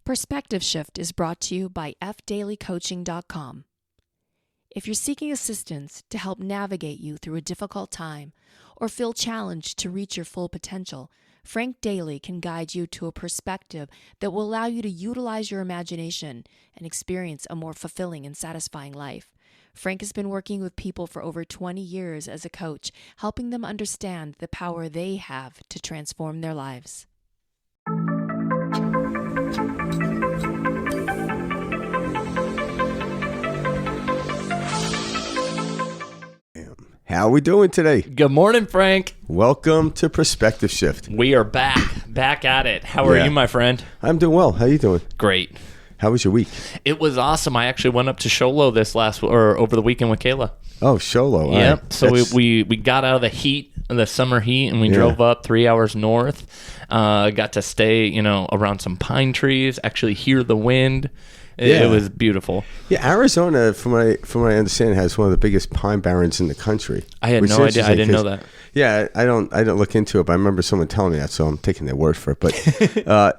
Perspective Shift is brought to you by fdailycoaching.com. If you're seeking assistance to help navigate you through a difficult time or feel challenged to reach your full potential, Frank Daly can guide you to a perspective that will allow you to utilize your imagination and experience a more fulfilling and satisfying life. Frank has been working with people for over 20 years as a coach, helping them understand the power they have to transform their lives. How are we doing today? Good morning, Frank. Welcome to Perspective Shift. We are back at it. How are you, my friend? I'm doing well. How are you doing? Great. How was your week? It was awesome. I actually went up to Sholo over the weekend with Kayla. Oh, Sholo. Yep. Right. So we got out of the heat, the summer heat, and we drove up 3 hours north. Got to stay, around some pine trees, actually hear the wind. It was beautiful. Yeah, Arizona, from what I understand, has one of the biggest pine barrens in the country. I had no idea. I didn't know that. Yeah, I don't look into it, but I remember someone telling me that, so I'm taking their word for it. But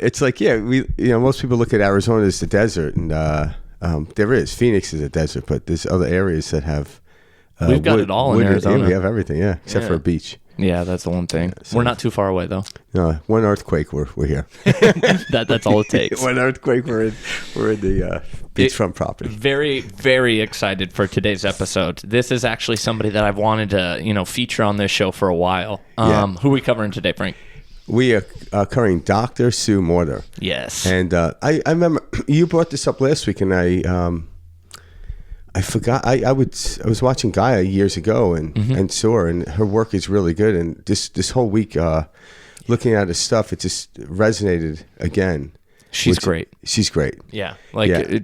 it's like, most people look at Arizona as the desert, and there is. Phoenix is a desert, but there's other areas that have. We've got it all in Arizona. Yeah, we have everything, except for a beach. Yeah, that's the one thing. We're not too far away, though. No, one earthquake, we're here. That's all it takes. One earthquake, we're in the beachfront property. Very, very excited for today's episode. This is actually somebody that I've wanted to, feature on this show for a while. Who are we covering today, Frank? We are covering Dr. Sue Morter. Yes. And I remember you brought this up last week, and I forgot. I was watching Gaia years ago and saw her, and her work is really good. And this whole week, looking at her stuff, it just resonated again. She's great. She's great. Yeah,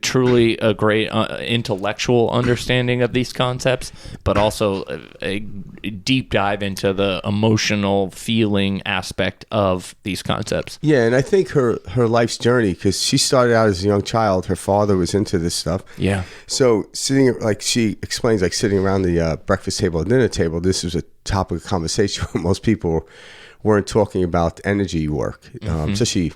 truly a great intellectual understanding of these concepts, but also a deep dive into the emotional feeling aspect of these concepts. Yeah, and I think her life's journey, because she started out as a young child. Her father was into this stuff. Yeah. So she explains, sitting around the breakfast table, dinner table, this was a topic of conversation where most people weren't talking about energy work, especially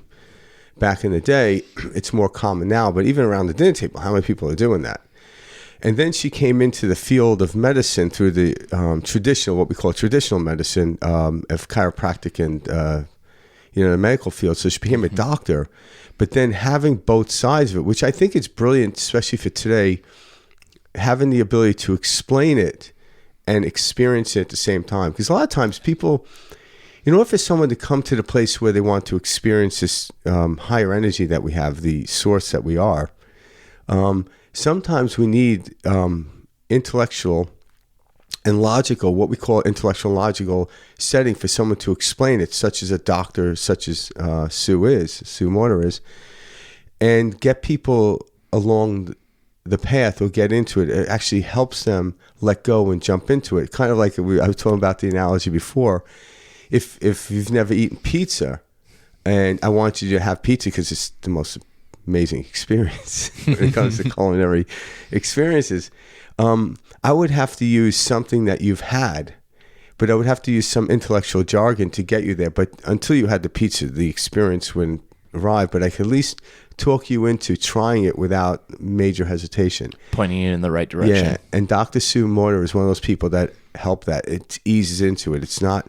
back in the day. It's more common now, but even around the dinner table, how many people are doing that? And then she came into the field of medicine through the what we call traditional medicine, of chiropractic and the medical field. So she became a doctor, but then having both sides of it, which I think is brilliant, especially for today, having the ability to explain it and experience it at the same time. Because a lot of times people, in order for someone to come to the place where they want to experience this higher energy that we have, the source that we are, sometimes we need intellectual and logical, what we call intellectual and logical setting for someone to explain it, such as a doctor, such as Sue Morter is, and get people along the path or get into it. It actually helps them let go and jump into it. Kind of like I was talking about the analogy before. If you've never eaten pizza, and I want you to have pizza because it's the most amazing experience when it comes to culinary experiences, I would have to use something that you've had, but I would have to use some intellectual jargon to get you there. But until you had the pizza, the experience wouldn't arrive. But I could at least talk you into trying it without major hesitation. Pointing you in the right direction. Yeah, and Dr. Sue Morter is one of those people that help that. It eases into it. It's not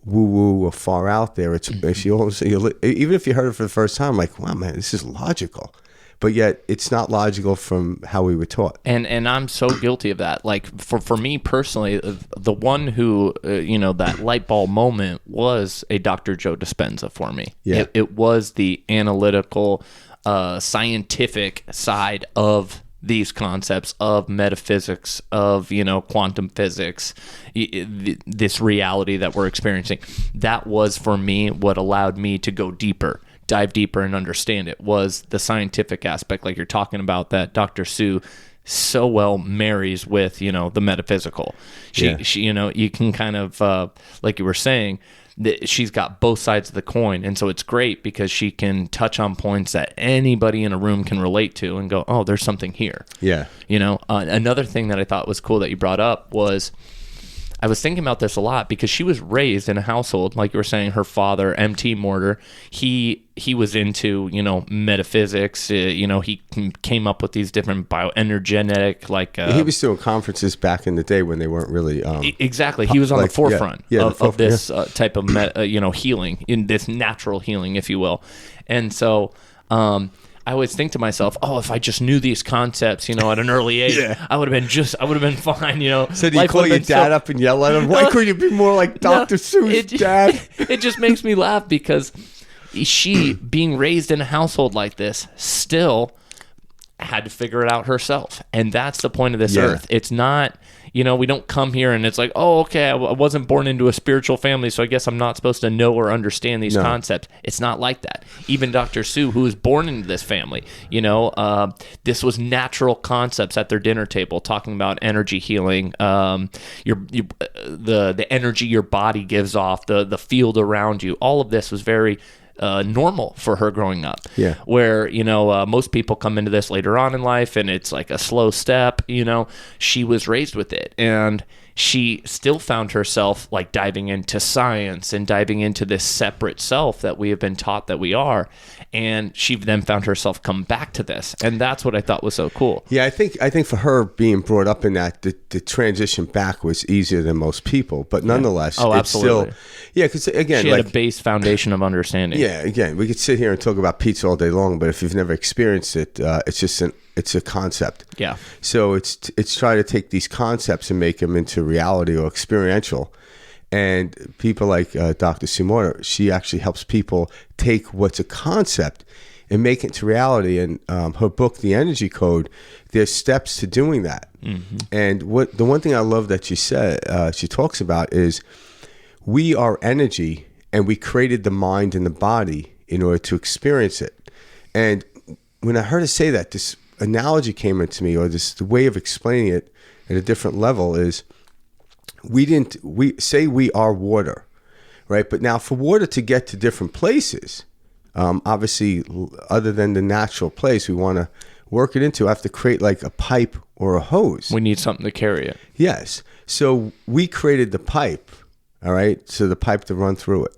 woo-woo or far out there. It's even if you heard it for the first time, like, wow, man, this is logical. But yet it's not logical from how we were taught. And I'm so guilty of that. Like for me personally, the one who, that light bulb moment was a Dr. Joe Dispenza for me. Yeah. It was the analytical, scientific side of these concepts of metaphysics, of, quantum physics, this reality that we're experiencing. That was, for me, what allowed me to go deeper, dive deeper and understand it, was the scientific aspect, like you're talking about, that Dr. Sue so well marries with, the metaphysical. She you can kind of, like you were saying, she's got both sides of the coin, and so it's great because she can touch on points that anybody in a room can relate to and go, oh, there's something here. Yeah. Another thing that I thought was cool that you brought up was, I was thinking about this a lot because she was raised in a household, like you were saying, her father, MT Morter, he was into, metaphysics. He came up with these different bioenergetic, he was doing conferences back in the day when they weren't really exactly. He was on the forefront of this type of healing, in this natural healing, if you will. And so I always think to myself, if I just knew these concepts, at an early age, I would have been fine, So do you call your dad up and yell at him? Why couldn't you be more like Dr. Seuss, Dad? It just makes me laugh because she, being raised in a household like this, still had to figure it out herself. And that's the point of this earth. It's not, we don't come here and it's like, okay, I wasn't born into a spiritual family, so I guess I'm not supposed to know or understand these concepts. It's not like that. Even Dr. Sue, who was born into this family, this was natural concepts at their dinner table, talking about energy healing, the energy your body gives off, the field around you. All of this was very normal for her growing up. Yeah. Where, most people come into this later on in life and it's like a slow step, she was raised with it. And she still found herself like diving into science and diving into this separate self that we have been taught that we are. And she then found herself come back to this. And that's what I thought was so cool. Yeah, I think for her being brought up in that, the transition back was easier than most people. But nonetheless, it's still, because again, she had a base foundation of understanding. Yeah, again, we could sit here and talk about pizza all day long, but if you've never experienced it, it's a concept. Yeah. So it's trying to take these concepts and make them into reality or experiential. And people like Dr. Sue Morter, she actually helps people take what's a concept and make it into reality. And her book, The Energy Code, there's steps to doing that. Mm-hmm. And the one thing I love that she talks about is we are energy, and we created the mind and the body in order to experience it. And when I heard her say that, this analogy came into me, or the way of explaining it at a different level is, we say we are water, right? But now for water to get to different places, obviously other than the natural place we want to work it into, I have to create like a pipe or a hose. We need something to carry it. Yes. So we created the pipe, all right? So the pipe to run through it.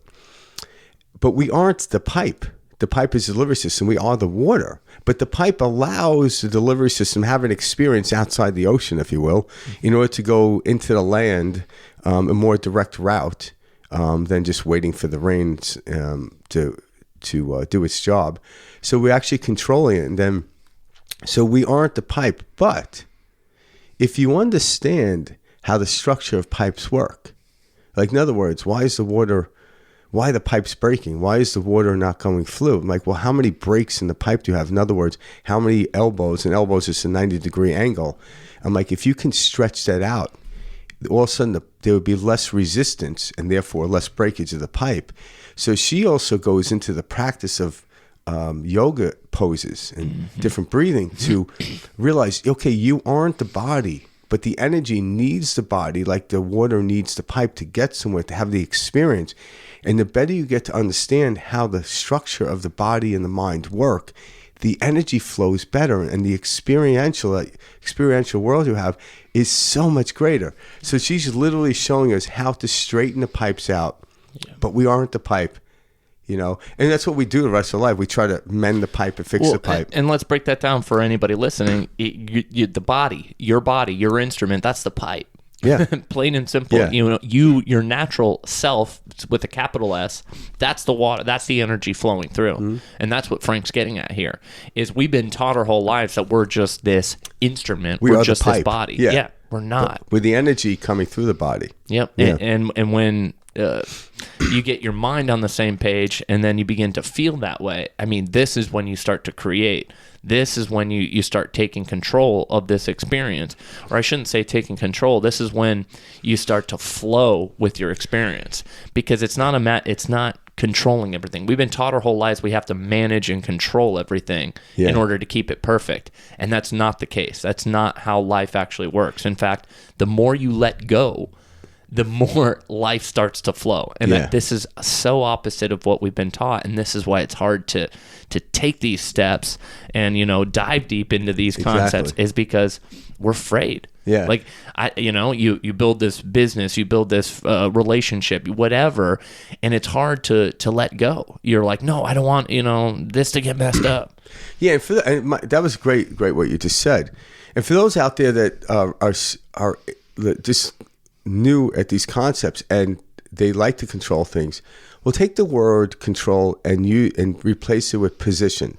But we aren't the pipe. The pipe is the delivery system. We are the water. But the pipe allows the delivery system to have an experience outside the ocean, if you will, in order to go into the land a more direct route than just waiting for the rains to do its job. So we're actually controlling it. And then, so we aren't the pipe. But if you understand how the structure of pipes work, like in other words, why the pipe's breaking? Why is the water not going through? I'm like, well, how many breaks in the pipe do you have? In other words, how many elbows? And elbows is a 90-degree angle. I'm like, if you can stretch that out, all of a sudden there would be less resistance and therefore less breakage of the pipe. So she also goes into the practice of yoga poses and different breathing to realize, okay, you aren't the body, but the energy needs the body like the water needs the pipe to get somewhere, to have the experience. And the better you get to understand how the structure of the body and the mind work, the energy flows better, and the experiential world you have is so much greater. So she's literally showing us how to straighten the pipes out, but we aren't the pipe, and that's what we do the rest of life. We try to mend the pipe and fix the pipe. And let's break that down for anybody listening. The body, your instrument, that's the pipe. Yeah. Plain and simple. Yeah. Your natural self with a capital S, that's the water, that's the energy flowing through. Mm-hmm. And that's what Frank's getting at here, is we've been taught our whole lives that we're just this instrument. We're just this body. Yeah. We're not. With the energy coming through the body. Yep. Yeah. And when you get your mind on the same page and then you begin to feel that way, I mean, this is when you start to create. This is when you start taking control of this experience. Or I shouldn't say taking control. This is when you start to flow with your experience, because it's not controlling everything. We've been taught our whole lives we have to manage and control everything in order to keep it perfect. And that's not the case. That's not how life actually works. In fact, the more you let go, the more life starts to flow. And Yeah. that this is so opposite of what we've been taught. And this is why it's hard to take these steps and, dive deep into these concepts, is because we're afraid. Yeah. Like, you build this business, you build this relationship, whatever, and it's hard to let go. You're like, no, I don't want, this to get messed up. Yeah, and that was great what you just said. And for those out there that are just new at these concepts and they like to control things, well, take the word control and replace it with position.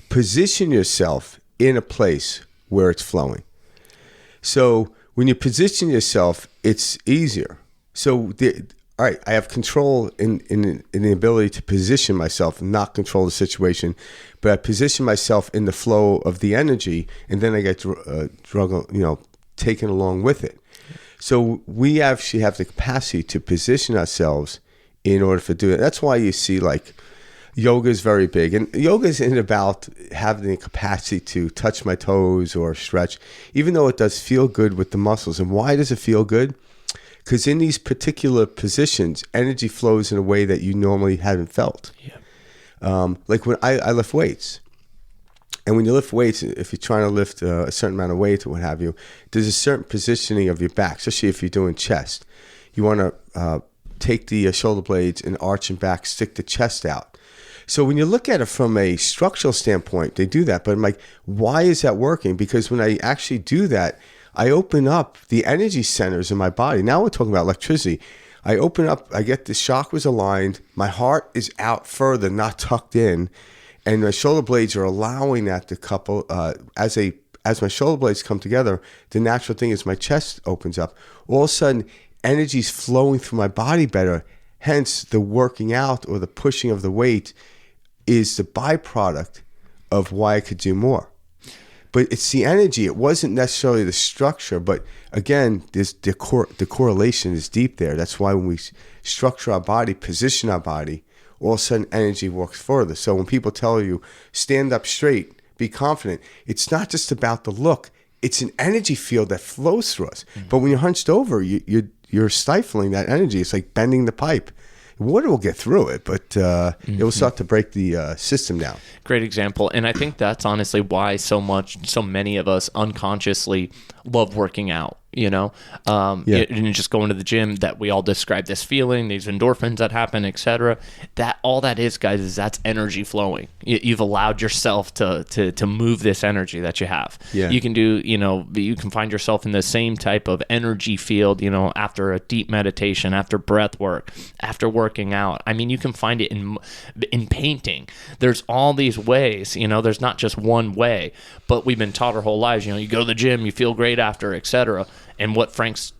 Position yourself in a place where it's flowing. So when you position yourself, it's easier. So, all right, I have control in the ability to position myself, not control the situation, but I position myself in the flow of the energy, and then I get taken along with it. So we actually have the capacity to position ourselves in order to do it. That's why you see like yoga is very big, and yoga isn't about having the capacity to touch my toes or stretch, even though it does feel good with the muscles. And why does it feel good? Because in these particular positions, energy flows in a way that you normally haven't felt. Yeah. Like when I lift weights. And when you lift weights, if you're trying to lift a certain amount of weight or what have you, there's a certain positioning of your back, especially if you're doing chest. You want to take the shoulder blades and arch them back, stick the chest out. So when you look at it from a structural standpoint, they do that. But I'm like, why is that working? Because when I actually do that, I open up the energy centers in my body. Now we're talking about electricity. I open up, I get the chakras aligned. My heart is out further, not tucked in. And my shoulder blades are allowing that to couple. As my shoulder blades come together, the natural thing is my chest opens up. All of a sudden, energy's flowing through my body better. Hence, the working out or the pushing of the weight is the byproduct of why I could do more. But it's the energy. It wasn't necessarily the structure. But again, the correlation is deep there. That's why when we structure our body, position our body, all of a sudden energy works further. So when people tell you, stand up straight, be confident, it's not just about the look. It's an energy field that flows through us. Mm-hmm. But when you're hunched over, you're stifling that energy. It's like bending the pipe. Water will get through it, but it will start to break the system down. Great example. And I think that's honestly why so many of us unconsciously love working out. And just going to the gym, that we all describe this feeling, these endorphins that happen, etc. That all that is, guys, is that's energy flowing. You've allowed yourself to move this energy that you have. Yeah. You can do, you can find yourself in the same type of energy field, after a deep meditation, after breath work, after working out. I mean, you can find it in painting. There's all these ways, there's not just one way, but we've been taught our whole lives, you go to the gym, you feel great after, etc. And what Frank's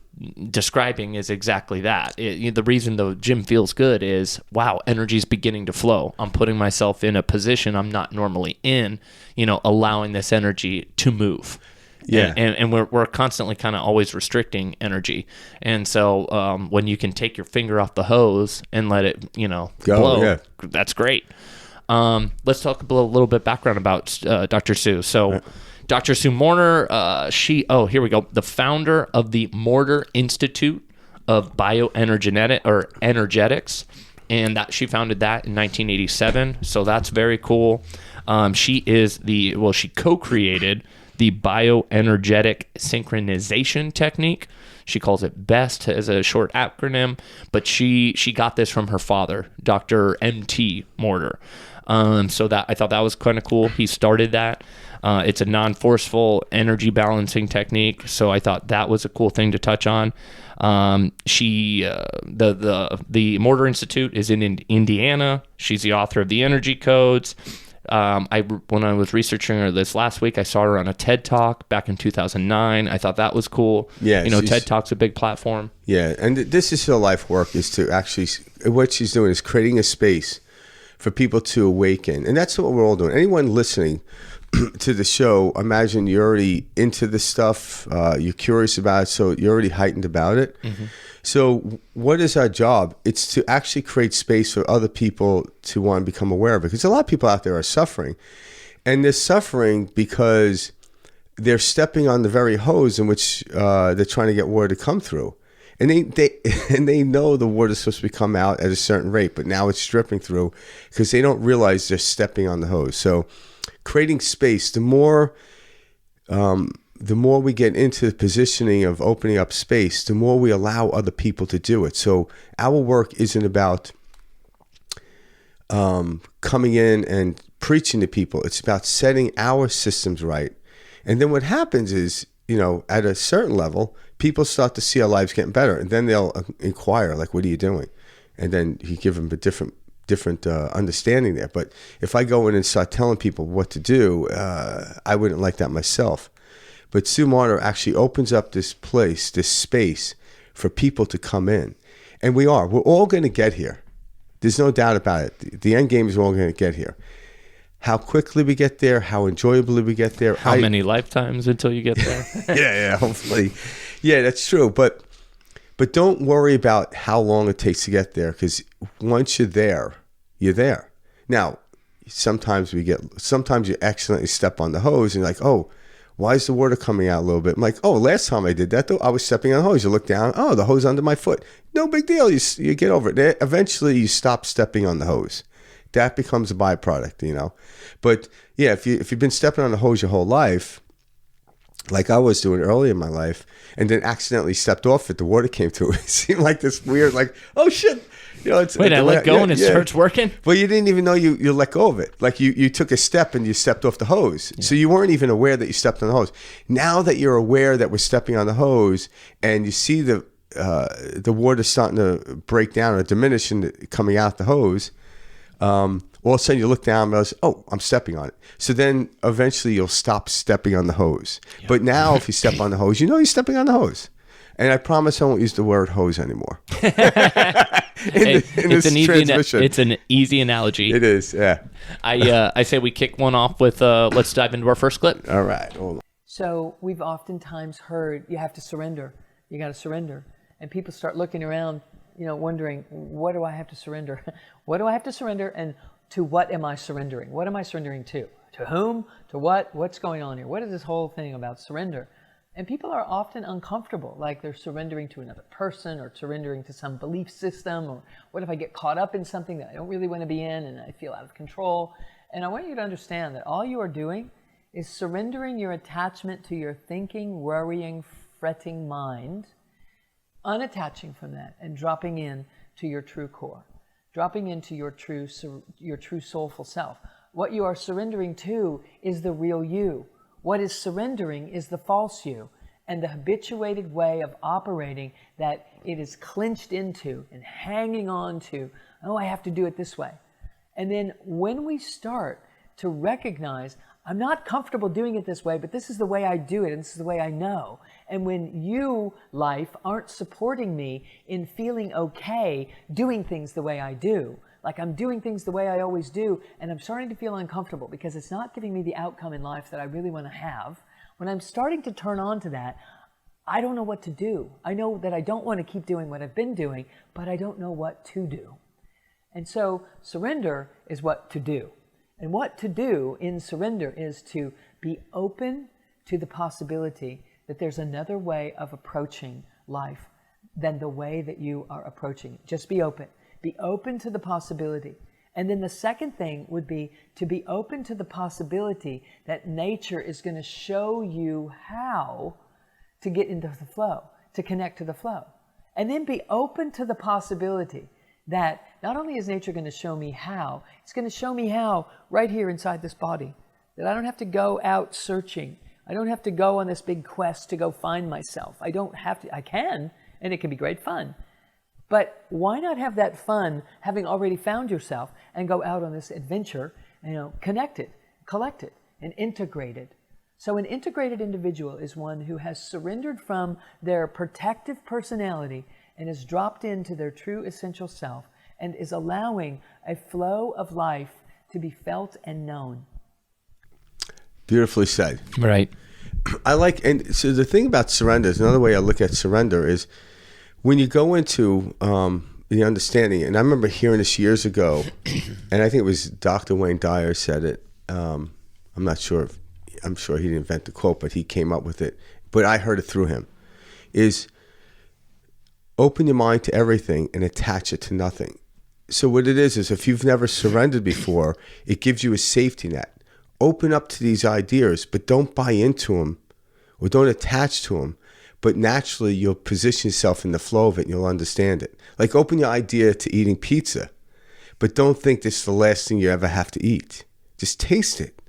describing is exactly that. The reason the gym feels good is, wow, energy's beginning to flow. I'm putting myself in a position I'm not normally in, allowing this energy to move. Yeah. And we're constantly kind of always restricting energy. And so when you can take your finger off the hose and let it, blow, yeah. That's great. Let's talk a little bit background about Dr. Sue. So Dr. Sue Morter, here we go. The founder of the Morter Institute of Energetics, and that she founded that in 1987. So that's very cool. She co-created the bioenergetic synchronization technique. She calls it BEST as a short acronym, but she got this from her father, Dr. M.T. Morter. So that I thought that was kind of cool. He started that. It's a non-forceful energy balancing technique, so I thought that was a cool thing to touch on. The Morter Institute is in Indiana. She's the author of the Energy Codes. When I was researching her this last week, I saw her on a TED Talk back in 2009. I thought that was cool. Yeah, TED Talk's a big platform. Yeah, and this is her life work, is to actually, what she's doing is creating a space for people to awaken. And that's what we're all doing. Anyone listening to the show, imagine you're already into this stuff, you're curious about it, so you're already heightened about it. Mm-hmm. So what is our job? It's to actually create space for other people to want to become aware of it. Because a lot of people out there are suffering. And they're suffering because they're stepping on the very hose in which they're trying to get water to come through. And they know the water's supposed to come out at a certain rate, but now it's dripping through because they don't realize they're stepping on the hose. So creating space, the more we get into the positioning of opening up space, the more we allow other people to do it. So our work isn't about coming in and preaching to people. It's about setting our systems right. And then what happens is, at a certain level, people start to see our lives getting better, and then they'll inquire, like, what are you doing? And then you give them a different understanding there. But if I go in and start telling people what to do, I wouldn't like that myself. But Sue Morter actually opens up this place, this space for people to come in. And we're all going to get here. There's no doubt about it. The end game is we're all going to get here. How quickly we get there, how enjoyably we get there. How many lifetimes until you get there? Yeah, hopefully. Yeah, that's true. But don't worry about how long it takes to get there, because once you're there, you're there. Now, sometimes you accidentally step on the hose and you're like, oh, why is the water coming out a little bit? I'm like, oh, last time I did that, though, I was stepping on the hose. You look down, oh, the hose under my foot. No big deal. You get over it. Eventually, you stop stepping on the hose. That becomes a byproduct, But yeah, if you've been stepping on the hose your whole life, like I was doing early in my life, and then accidentally stepped off it, the water came through. It seemed like this weird, like, oh shit. Wait, I let go and it starts working? Well, you didn't even know you let go of it. Like you took a step and you stepped off the hose. Yeah. So you weren't even aware that you stepped on the hose. Now that you're aware that we're stepping on the hose and you see the water starting to break down or diminish coming out the hose, all of a sudden you look down and realize, oh, I'm stepping on it. So then eventually you'll stop stepping on the hose. Yeah. But now if you step on the hose, you're stepping on the hose. And I promise I won't use the word hose anymore. It's an easy analogy. It is, yeah. I say we kick one off with, let's dive into our first clip. All right, hold on. So we've oftentimes heard you have to surrender. You got to surrender. And people start looking around, wondering, what do I have to surrender? What do I have to surrender? And to what am I surrendering? What am I surrendering to? To whom? To what? What's going on here? What is this whole thing about surrender? And people are often uncomfortable, like they're surrendering to another person or surrendering to some belief system, or what if I get caught up in something that I don't really want to be in and I feel out of control? And I want you to understand that all you are doing is surrendering your attachment to your thinking, worrying, fretting mind, unattaching from that and dropping in to your true core, dropping into your true soulful self. What you are surrendering to is the real you. What is surrendering is the false you and the habituated way of operating that it is clinched into and hanging on to. Oh, I have to do it this way. And then when we start to recognize, I'm not comfortable doing it this way, but this is the way I do it and this is the way I know. And when you, life, aren't supporting me in feeling okay doing things the way I do, like I'm doing things the way I always do, and I'm starting to feel uncomfortable because it's not giving me the outcome in life that I really want to have. When I'm starting to turn on to that, I don't know what to do. I know that I don't want to keep doing what I've been doing, but I don't know what to do. And so surrender is what to do. And what to do in surrender is to be open to the possibility that there's another way of approaching life than the way that you are approaching it. Just be open. Be open to the possibility. And then the second thing would be to be open to the possibility that nature is going to show you how to get into the flow, to connect to the flow. And then be open to the possibility that not only is nature going to show me how, it's going to show me how right here inside this body. That I don't have to go out searching. I don't have to go on this big quest to go find myself. I don't have to. I can, and it can be great fun. But why not have that fun having already found yourself and go out on this adventure, connected, collected, and integrated. So an integrated individual is one who has surrendered from their protective personality and has dropped into their true essential self and is allowing a flow of life to be felt and known. Beautifully said. Right. And so the thing about surrender is, another way I look at surrender is, when you go into the understanding, and I remember hearing this years ago, and I think it was Dr. Wayne Dyer said it. I'm not sure. I'm sure he didn't invent the quote, but he came up with it. But I heard it through him. Is open your mind to everything and attach it to nothing. So what it is if you've never surrendered before, it gives you a safety net. Open up to these ideas, but don't buy into them or don't attach to them. But naturally, you'll position yourself in the flow of it and you'll understand it. Like open your idea to eating pizza, but don't think this is the last thing you ever have to eat. Just taste it.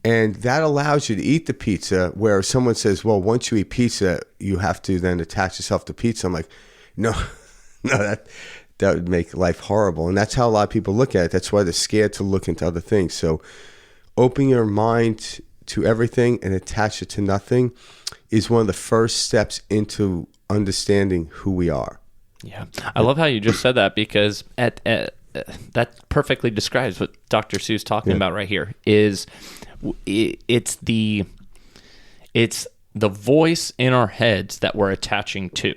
And that allows you to eat the pizza, where someone says, well, once you eat pizza, you have to then attach yourself to pizza. I'm like, no, that would make life horrible. And that's how a lot of people look at it. That's why they're scared to look into other things. So open your mind to everything and attach it to nothing is one of the first steps into understanding who we are. Yeah. I love how you just said that, because that perfectly describes what Dr. Sue's talking about right here. It's the voice in our heads that we're attaching to.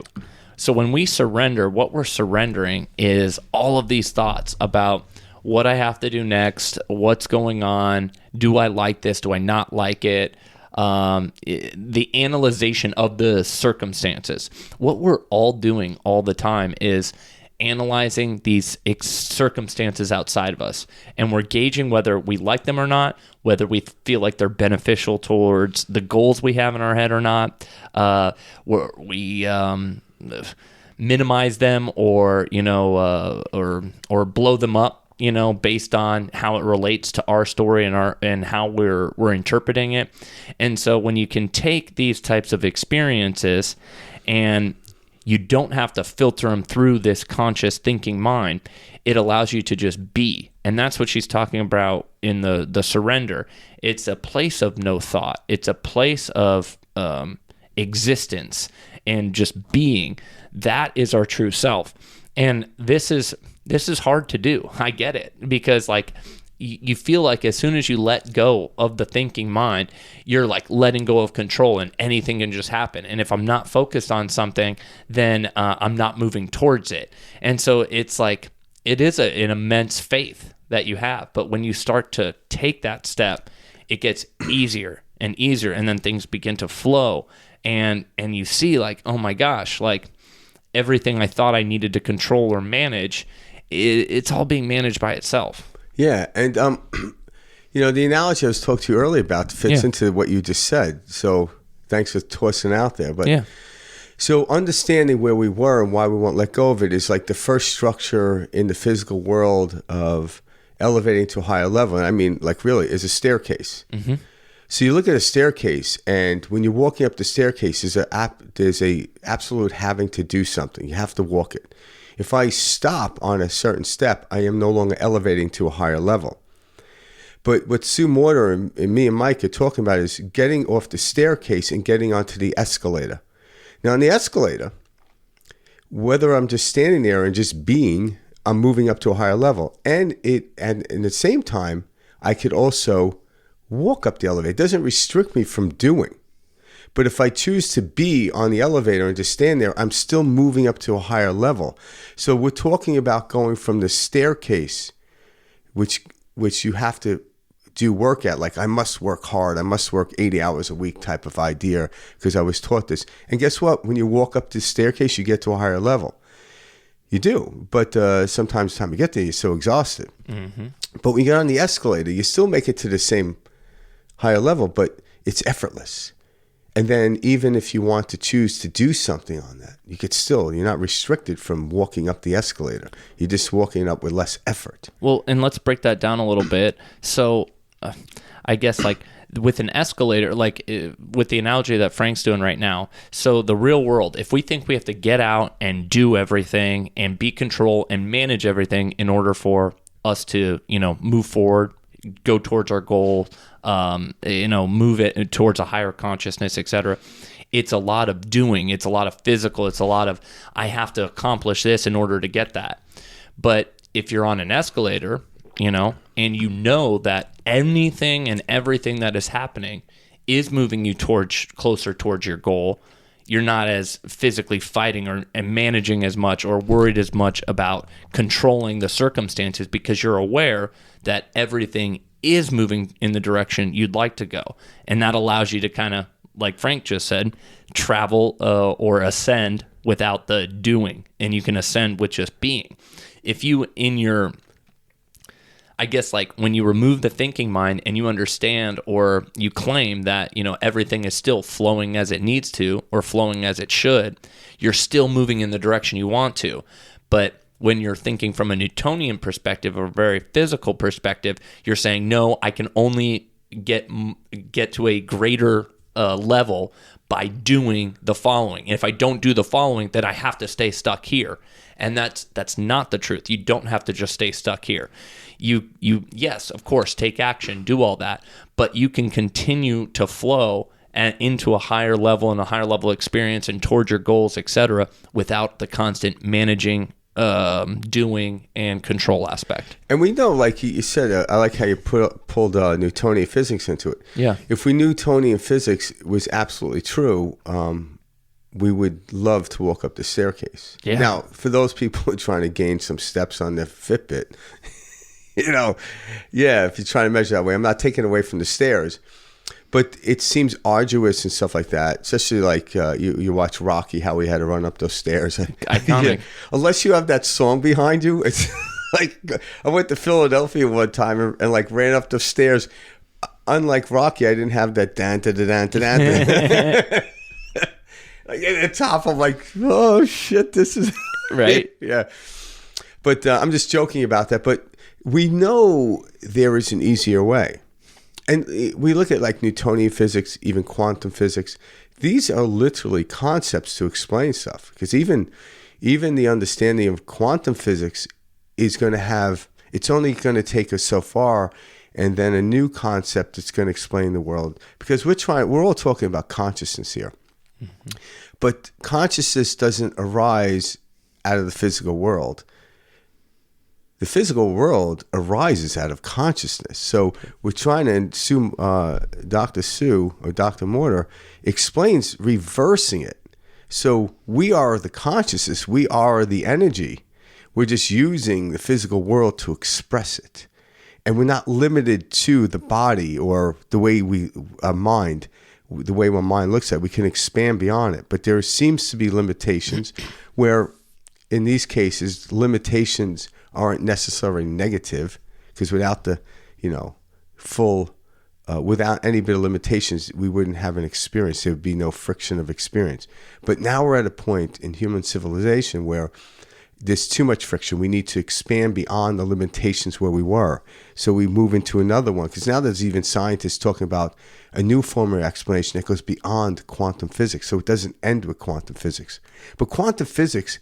So when we surrender, what we're surrendering is all of these thoughts about what I have to do next, what's going on, do I like this, do I not like it, the analyzation of the circumstances. What we're all doing all the time is analyzing these circumstances outside of us, and we're gauging whether we like them or not, whether we feel like they're beneficial towards the goals we have in our head or not. We minimize them or blow them up, based on how it relates to our story and how we're interpreting it. And so when you can take these types of experiences and you don't have to filter them through this conscious thinking mind, it allows you to just be. And that's what she's talking about in the surrender. It's a place of no thought. It's a place of existence and just being. That is our true self. And this is hard to do. I get it, because like you feel like as soon as you let go of the thinking mind, you're like letting go of control and anything can just happen. And if I'm not focused on something, then I'm not moving towards it. And so it's like, it is an immense faith that you have. But when you start to take that step, it gets easier and easier. And then things begin to flow. And you see like, oh my gosh, like everything I thought I needed to control or manage, it's all being managed by itself. Yeah, and the analogy I was talking to you earlier about fits into what you just said. So thanks for tossing it out there. But so understanding where we were and why we won't let go of it is like the first structure in the physical world of elevating to a higher level. And I mean, like really, is a staircase. Mm-hmm. So you look at a staircase, and when you're walking up the staircase, there's a absolute having to do something. You have to walk it. If I stop on a certain step, I am no longer elevating to a higher level. But what Sue Morter and me and Mike are talking about is getting off the staircase and getting onto the escalator. Now, on the escalator, whether I'm just standing there and just being, I'm moving up to a higher level. And at the same time, I could also walk up the elevator. It doesn't restrict me from doing. But if I choose to be on the elevator and just stand there, I'm still moving up to a higher level. So we're talking about going from the staircase, which you have to do work at, like I must work hard, I must work 80 hours a week type of idea, because I was taught this. And guess what? When you walk up the staircase, you get to a higher level. You do, but sometimes the time you get there, you're so exhausted. Mm-hmm. But when you get on the escalator, you still make it to the same higher level, but it's effortless. And then even if you want to choose to do something on that, you're not restricted from walking up the escalator. You're just walking up with less effort. Well, and let's break that down a little bit. So I guess like with an escalator, like with the analogy that Frank's doing right now, so the real world, if we think we have to get out and do everything and be control and manage everything in order for us to, move forward, go towards our goal, move it towards a higher consciousness, etc. It's a lot of doing. It's a lot of physical. It's a lot of, I have to accomplish this in order to get that. But if you're on an escalator, and you know that anything and everything that is happening is moving you closer towards your goal, you're not as physically fighting and managing as much or worried as much about controlling the circumstances, because you're aware that everything is moving in the direction you'd like to go. And that allows you to kind of like Frank just said, travel or ascend without the doing, and you can ascend with just being. If you I guess like when you remove the thinking mind and you understand or you claim that, everything is still flowing as it needs to or flowing as it should, you're still moving in the direction you want to. But when you're thinking from a Newtonian perspective or a very physical perspective, you're saying, no, I can only get to a greater level by doing the following. And if I don't do the following, then I have to stay stuck here. And that's not the truth. You don't have to just stay stuck here. You yes, of course, take action, do all that, but you can continue to flow and into a higher level and a higher level experience and towards your goals, etc., without the constant managing, doing, and control aspect. And we know, like you said, I like how you pulled Newtonian physics into it. Yeah. If we knew Newtonian physics was absolutely true, we would love to walk up the staircase. Yeah. Now, for those people who are trying to gain some steps on their Fitbit, if you're trying to measure that way, I'm not taking away from the stairs, but it seems arduous and stuff like that, especially like you watch Rocky, how he had to run up those stairs. Iconic. Unless you have that song behind you, it's like I went to Philadelphia one time and like ran up the stairs. Unlike Rocky, I didn't have that dan da da dan da dan. Like at the top, I'm like, oh shit, this is right. Yeah, but I'm just joking about that. But we know there is an easier way, and we look at like Newtonian physics, even quantum physics. These are literally concepts to explain stuff. Because even the understanding of quantum physics is going to have. It's only going to take us so far, and then a new concept that's going to explain the world. Because we're all talking about consciousness here. Mm-hmm. But consciousness doesn't arise out of the physical world. The physical world arises out of consciousness. So we're trying to, Dr. Sue or Dr. Morter explains reversing it. So we are the consciousness. We are the energy. We're just using the physical world to express it. And we're not limited to the body or the way our mind looks at it. We can expand beyond it. But there seems to be limitations where, in these cases, limitations aren't necessarily negative, because without the, without any bit of limitations, we wouldn't have an experience. There would be no friction of experience. But now we're at a point in human civilization where there's too much friction. We need to expand beyond the limitations where we were. So we move into another one, because now there's even scientists talking about a new form of explanation that goes beyond quantum physics. So it doesn't end with quantum physics. But quantum physics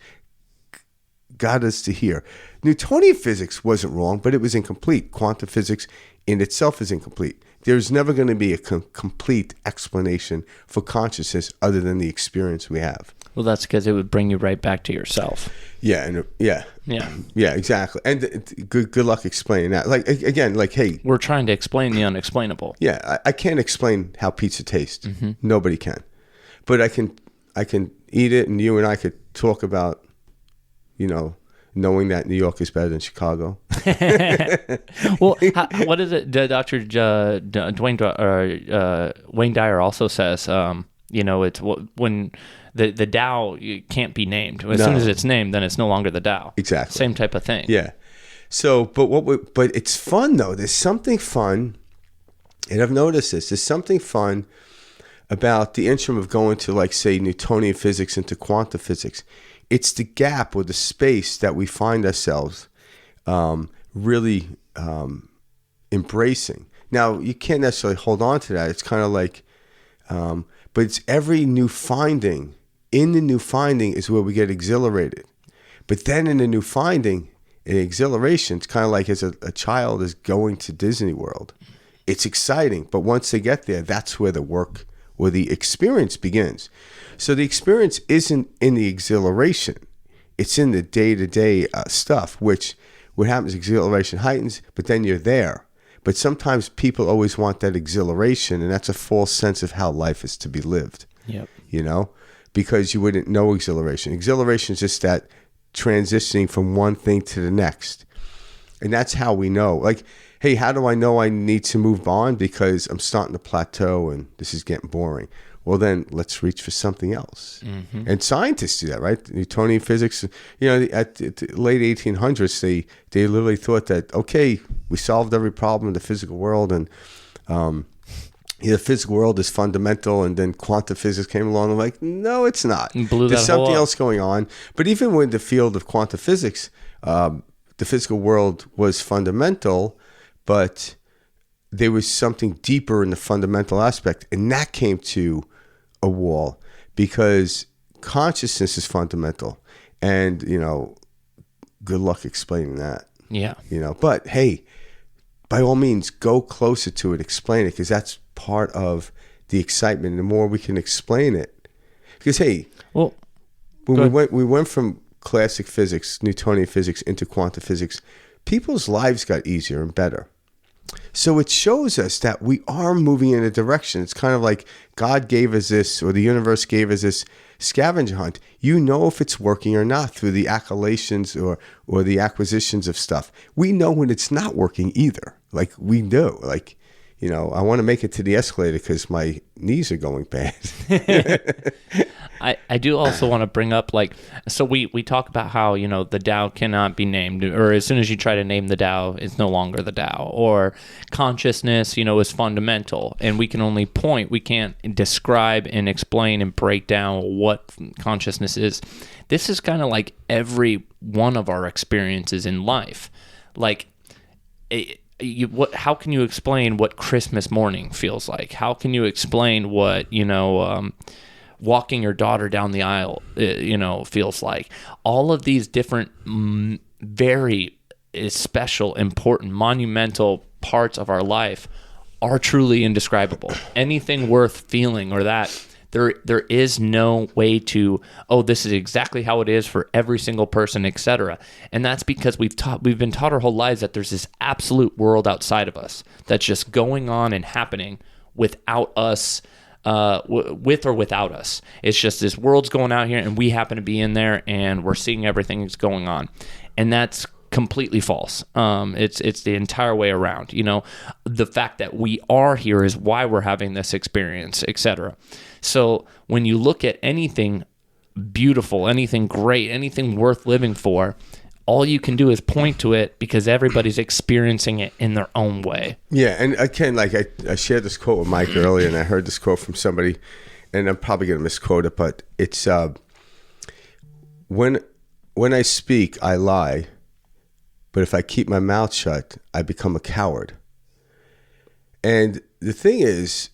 got us to here. Newtonian physics wasn't wrong, but it was incomplete. Quantum physics in itself is incomplete. There's never going to be a complete explanation for consciousness other than the experience we have. Well, that's because it would bring you right back to yourself. Yeah, exactly. And good luck explaining that. Like, again, like, hey, we're trying to explain the unexplainable. Yeah, I can't explain how pizza tastes. Mm-hmm. Nobody can, but I can eat it, and you and I could talk about, knowing that New York is better than Chicago. Well, what is it? Dr. Wayne Dyer also says, it's when the Tao can't be named. As soon as it's named, then it's no longer the Tao. Exactly. Same type of thing. Yeah. So, but it's fun though. There's something fun, and I've noticed this. There's something fun about the interim of going to, like, say, Newtonian physics into quantum physics. It's the gap or the space that we find ourselves really embracing. Now, you can't necessarily hold on to that. It's kind of like, but it's every new finding. In the new finding is where we get exhilarated. But then in the new finding, in exhilaration, it's kind of like as a child is going to Disney World. It's exciting, but once they get there, that's where the work or the experience begins. So the experience isn't in the exhilaration. It's in the day-to-day stuff, which what happens, exhilaration heightens, but then you're there. But sometimes people always want that exhilaration, and that's a false sense of how life is to be lived. Yep. Because you wouldn't know exhilaration. Exhilaration is just that transitioning from one thing to the next. And that's how we know. Like, hey, how do I know I need to move on? Because I'm starting to plateau and this is getting boring. Well, then let's reach for something else. Mm-hmm. And scientists do that, right? Newtonian physics, at the late 1800s, they literally thought that, okay, we solved every problem in the physical world, and the physical world is fundamental, and then quantum physics came along and like, no, it's not. There's something else going on. But even with the field of quantum physics, the physical world was fundamental, but there was something deeper in the fundamental aspect, and that came to a wall because consciousness is fundamental, and good luck explaining that. Yeah. But hey, by all means, go closer to it, explain it, because that's part of the excitement. The more we can explain it, because hey, well, when we went from classic physics, Newtonian physics, into quantum physics, people's lives got easier and better. So it shows us that we are moving in a direction. It's kind of like God gave us this, or the universe gave us this scavenger hunt. You know if it's working or not through the accolades or the acquisitions of stuff. We know when it's not working either. Like we know, like, I want to make it to the escalator because my knees are going bad. I do also want to bring up, so we talk about how, the Tao cannot be named, or as soon as you try to name the Tao, it's no longer the Tao, or consciousness, is fundamental, and we can only point, we can't describe and explain and break down what consciousness is. This is kind of like every one of our experiences in life. How can you explain what Christmas morning feels like? How can you explain what, walking your daughter down the aisle, feels like? All of these different, very special, important, monumental parts of our life are truly indescribable. Anything worth feeling or that, there is no way to, this is exactly how it is for every single person, etc. And that's because we've been taught our whole lives that there's this absolute world outside of us that's just going on and happening without us, with or without us. It's just this world's going out here, and we happen to be in there, and we're seeing everything that's going on, and that's completely false. It's the entire way around. The fact that we are here is why we're having this experience, etc. So when you look at anything beautiful, anything great, anything worth living for, all you can do is point to it because everybody's experiencing it in their own way. Yeah, and again, I shared this quote with Mike earlier, and I heard this quote from somebody, and I'm probably going to misquote it, but it's when I speak, I lie, but if I keep my mouth shut, I become a coward. And the thing is,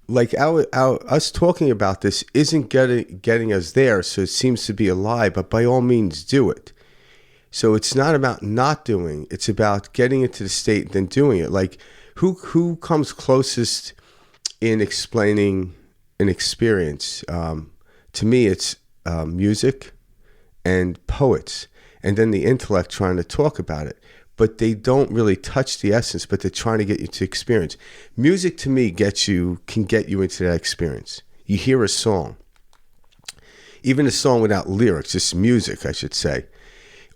us talking about this isn't getting us there, so it seems to be a lie, but by all means do it. So it's not about not doing, it's about getting into the state and then doing it. Like who comes closest in explaining an experience? To me, it's music and poets, and then the intellect trying to talk about it. But they don't really touch the essence, but they're trying to get you to experience. Music, to me, can get you into that experience. You hear a song, even a song without lyrics, just music, I should say.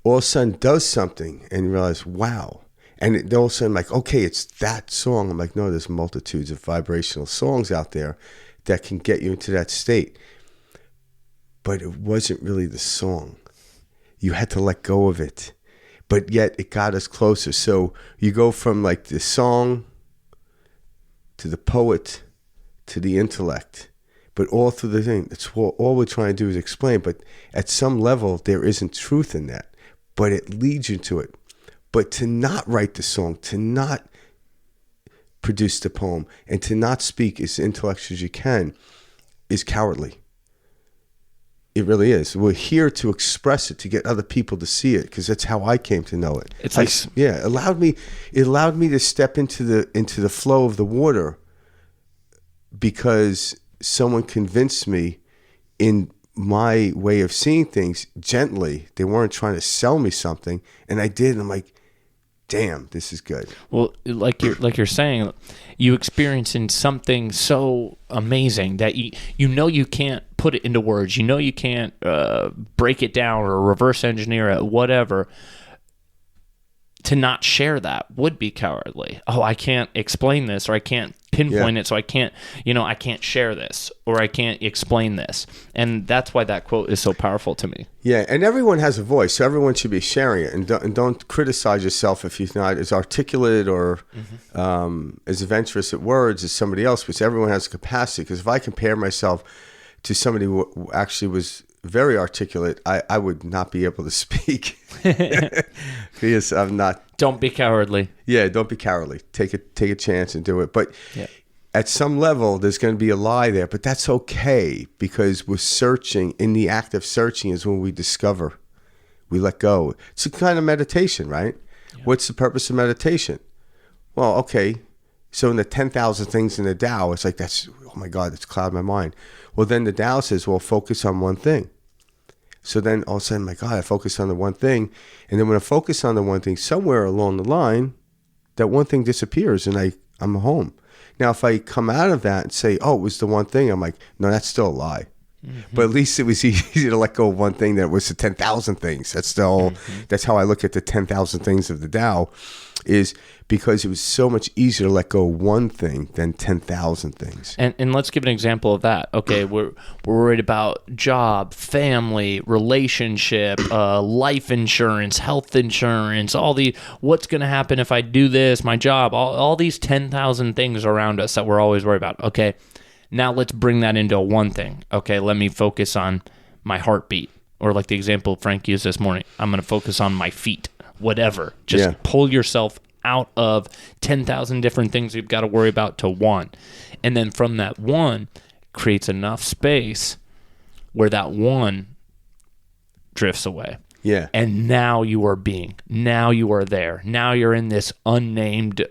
All of a sudden does something, and you realize, wow. And all of a sudden, okay, it's that song. I'm like, no, there's multitudes of vibrational songs out there that can get you into that state. But it wasn't really the song. You had to let go of it. But yet it got us closer. So you go from the song to the poet to the intellect, but all through the thing. That's all we're trying to do is explain. But at some level, there isn't truth in that. But it leads you to it. But to not write the song, to not produce the poem, and to not speak as intellectual as you can is cowardly. It really is. We're here to express it, to get other people to see it, because that's how I came to know it. It allowed me to step into the flow of the water because someone convinced me in my way of seeing things gently. They weren't trying to sell me something, and I did. And I'm like, damn, this is good. Well, like you're saying, you experiencing something so amazing that you can't put it into words. You can't break it down or reverse engineer it, whatever. to not share that would be cowardly. Oh, I can't explain this, or I can't pinpoint it, so I can't, I can't share this, or I can't explain this. And that's why that quote is so powerful to me. Yeah, and everyone has a voice, so everyone should be sharing it. And don't criticize yourself if you're not as articulate or as adventurous at words as somebody else, because everyone has a capacity. Because if I compare myself to somebody who actually was very articulate, I would not be able to speak because I'm not. Don't be cowardly. Yeah, don't be cowardly. Take a chance and do it. But at some level, there's going to be a lie there, but that's okay, because we're searching. In the act of searching is when we discover, we let go. It's a kind of meditation, right? Yeah. What's the purpose of meditation? Well, okay. So in the 10,000 things in the Tao, it's like, oh my God, it's clouded my mind. Well, then the Tao says, well, focus on one thing. So then all of a sudden, my God, I focus on the one thing. And then when I focus on the one thing, somewhere along the line, that one thing disappears and I'm home. Now, if I come out of that and say, oh, it was the one thing, I'm like, no, that's still a lie. Mm-hmm. But at least it was easy to let go of one thing that was the 10,000 things. That's that's how I look at the 10,000 things of the Tao, is because it was so much easier to let go of one thing than 10,000 things. And let's give an example of that. Okay, we're worried about job, family, relationship, life insurance, health insurance, what's going to happen if I do this, my job, all these 10,000 things around us that we're always worried about. Okay, now let's bring that into one thing. Okay, let me focus on my heartbeat. Or like the example Frank used this morning, I'm going to focus on my feet, whatever. Just pull yourself out of 10,000 different things you've got to worry about to one. And then from that one, creates enough space where that one drifts away. Yeah. And now you are now you are there. Now you're in this unnamed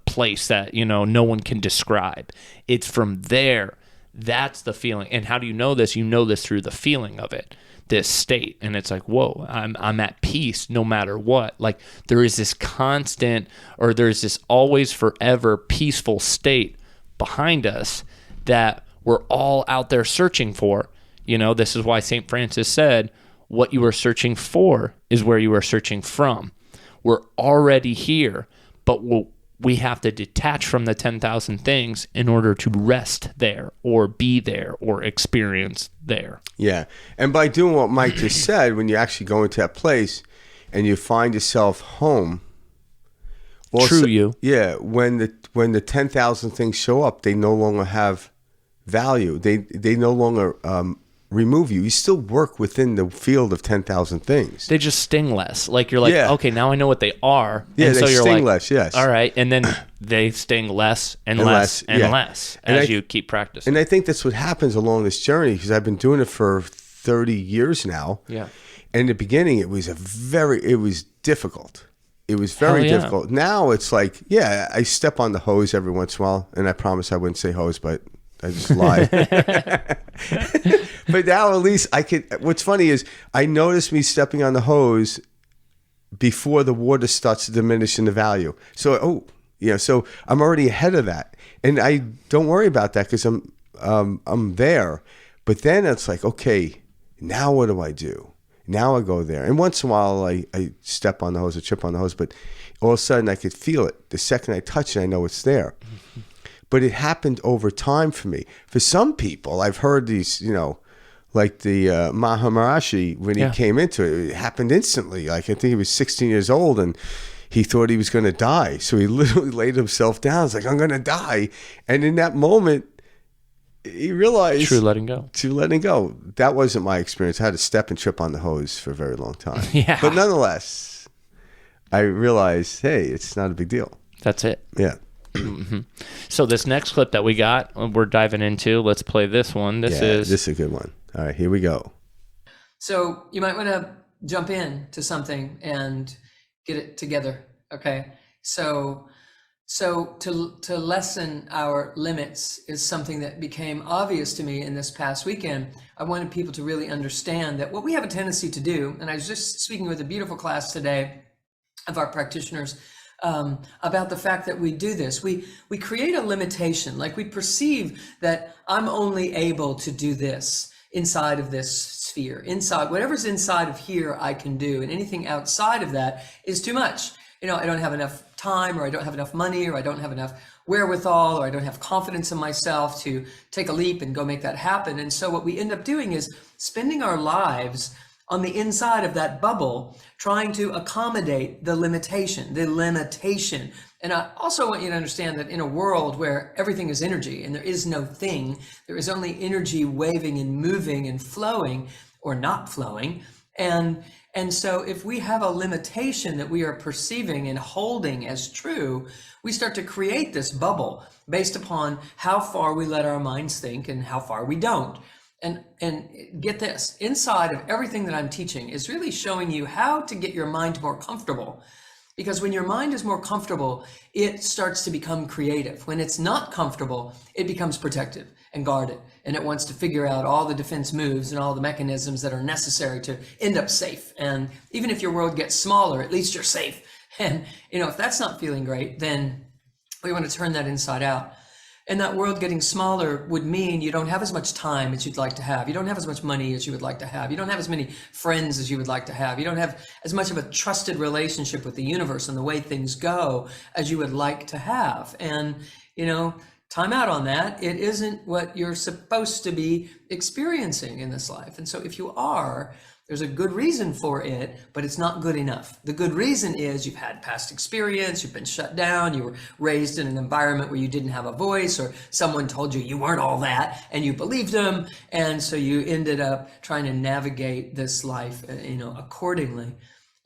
place that, no one can describe. It's from there. That's the feeling. And how do you know this? You know this through the feeling of it. This state, and it's like, whoa, I'm at peace no matter what. Like there is this constant, or there's this always forever peaceful state behind us that we're all out there searching for. This is why St. Francis said, what you are searching for is where you are searching from. We're already here, but we have to detach from the 10,000 things in order to rest there or be there or experience there. Yeah. And by doing what Mike just said, when you actually go into that place and you find yourself home. True you. Yeah. When the 10,000 things show up, they no longer have value. They no longer remove you. You still work within the field of 10,000 things. They just sting less. Like you're like, okay, now I know what they are. Yeah, and they so you're sting like, less, yes. All right. And then they sting less and less and less as you keep practicing. And I think that's what happens along this journey, because I've been doing it for 30 years now. Yeah. And in the beginning, it was difficult. It was very difficult. Now it's like, I step on the hose every once in a while, and I promise I wouldn't say hose, but I just lied. But now at least I could. What's funny is I notice me stepping on the hose before the water starts to diminish in the value. So, so I'm already ahead of that, and I don't worry about that because I'm there. But then it's like, okay, now what do I do? Now I go there, and once in a while I step on the hose or trip on the hose, but all of a sudden I could feel it. The second I touch it, I know it's there. Mm-hmm. But it happened over time for me. For some people, I've heard these, like the Maharashi, when he came into it, it happened instantly. Like I think he was 16 years old and he thought he was going to die. So he literally laid himself down. It's like, I'm going to die. And in that moment, he realized... True letting go. True letting go. That wasn't my experience. I had to step and trip on the hose for a very long time. Yeah. But nonetheless, I realized, hey, it's not a big deal. That's it. Yeah. Mm-hmm. So this next clip that we got, we're diving into. Let's play this one. This is a good one. All right, here we go. So you might want to jump in to something and get it together. Okay. So to lessen our limits is something that became obvious to me in this past weekend. I wanted people to really understand that what we have a tendency to do, and I was just speaking with a beautiful class today of our practitioners about the fact that we do this. We create a limitation, like we perceive that I'm only able to do this inside of this sphere, inside, whatever's inside of here I can do, and anything outside of that is too much. I don't have enough time, or I don't have enough money, or I don't have enough wherewithal, or I don't have confidence in myself to take a leap and go make that happen. And so what we end up doing is spending our lives on the inside of that bubble, trying to accommodate the limitation. And I also want you to understand that in a world where everything is energy and there is no thing, there is only energy waving and moving and flowing or not flowing. And so if we have a limitation that we are perceiving and holding as true, we start to create this bubble based upon how far we let our minds think and how far we don't. And get this, inside of everything that I'm teaching is really showing you how to get your mind more comfortable. Because when your mind is more comfortable, it starts to become creative. When it's not comfortable, it becomes protective and guarded. And it wants to figure out all the defense moves and all the mechanisms that are necessary to end up safe. And even if your world gets smaller, at least you're safe. And, if that's not feeling great, then we want to turn that inside out. And that world getting smaller would mean you don't have as much time as you'd like to have. You don't have as much money as you would like to have. You don't have as many friends as you would like to have. You don't have as much of a trusted relationship with the universe and the way things go as you would like to have. And, time out on that. It isn't what you're supposed to be experiencing in this life. And so if you are, there's a good reason for it, but it's not good enough. The good reason is you've had past experience, you've been shut down, you were raised in an environment where you didn't have a voice, or someone told you weren't all that and you believed them. And so you ended up trying to navigate this life, accordingly.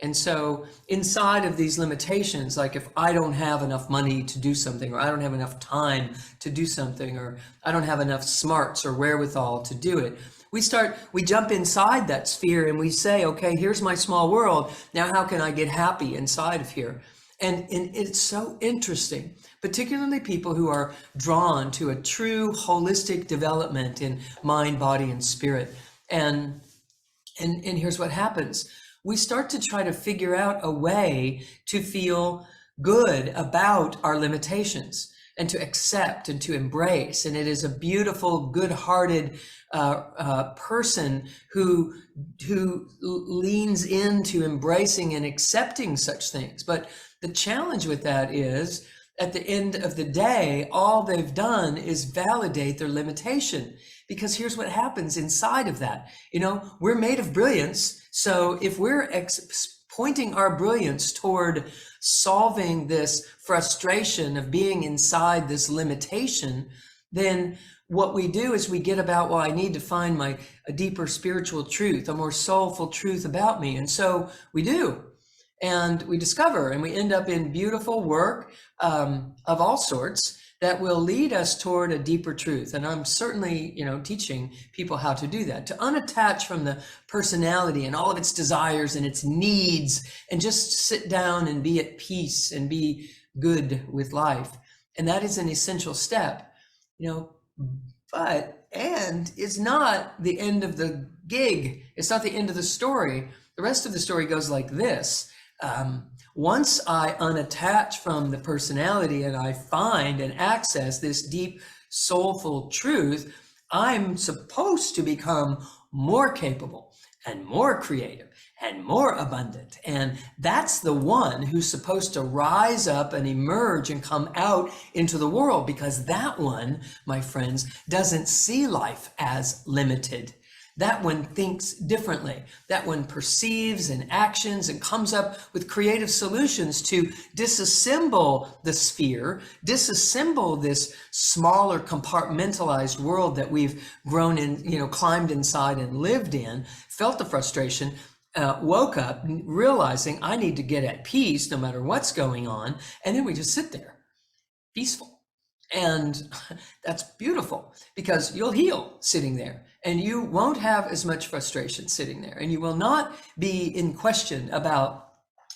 And so inside of these limitations, like if I don't have enough money to do something, or I don't have enough time to do something, or I don't have enough smarts or wherewithal to do it, we jump inside that sphere and we say, okay, here's my small world. Now, how can I get happy inside of here? And it's so interesting, particularly people who are drawn to a true holistic development in mind, body, and spirit. And here's what happens. We start to try to figure out a way to feel good about our limitations and to accept and to embrace. And it is a beautiful, good-hearted person who leans into embracing and accepting such things. But the challenge with that is, at the end of the day, all they've done is validate their limitation. Because here's what happens inside of that. We're made of brilliance. So if we're pointing our brilliance toward solving this frustration of being inside this limitation, then what we do is we get about, well, I need to find a deeper spiritual truth, a more soulful truth about me. And so we do. And we discover, and we end up in beautiful work of all sorts that will lead us toward a deeper truth. And I'm certainly, teaching people how to do that, to unattach from the personality and all of its desires and its needs, and just sit down and be at peace and be good with life. And that is an essential step, and it's not the end of the gig. It's not the end of the story. The rest of the story goes like this. Once I unattach from the personality and I find and access this deep soulful truth, I'm supposed to become more capable and more creative and more abundant. And that's the one who's supposed to rise up and emerge and come out into the world, because that one, my friends, doesn't see life as limited. That one thinks differently. That one perceives and actions and comes up with creative solutions to disassemble the sphere, disassemble this smaller compartmentalized world that we've grown in, climbed inside and lived in, felt the frustration, woke up realizing I need to get at peace no matter what's going on. And then we just sit there, peaceful. And that's beautiful, because you'll heal sitting there. And you won't have as much frustration sitting there. And you will not be in question about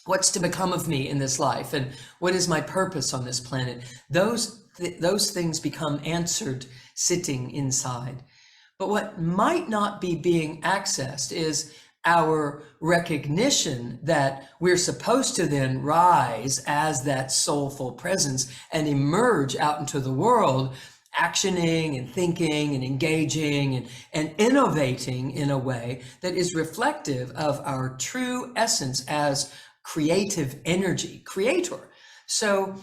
what's to become of me in this life and what is my purpose on this planet. Those things become answered sitting inside. But what might not be being accessed is our recognition that we're supposed to then rise as that soulful presence and emerge out into the world, actioning and thinking and engaging and innovating in a way that is reflective of our true essence as creative energy, creator. So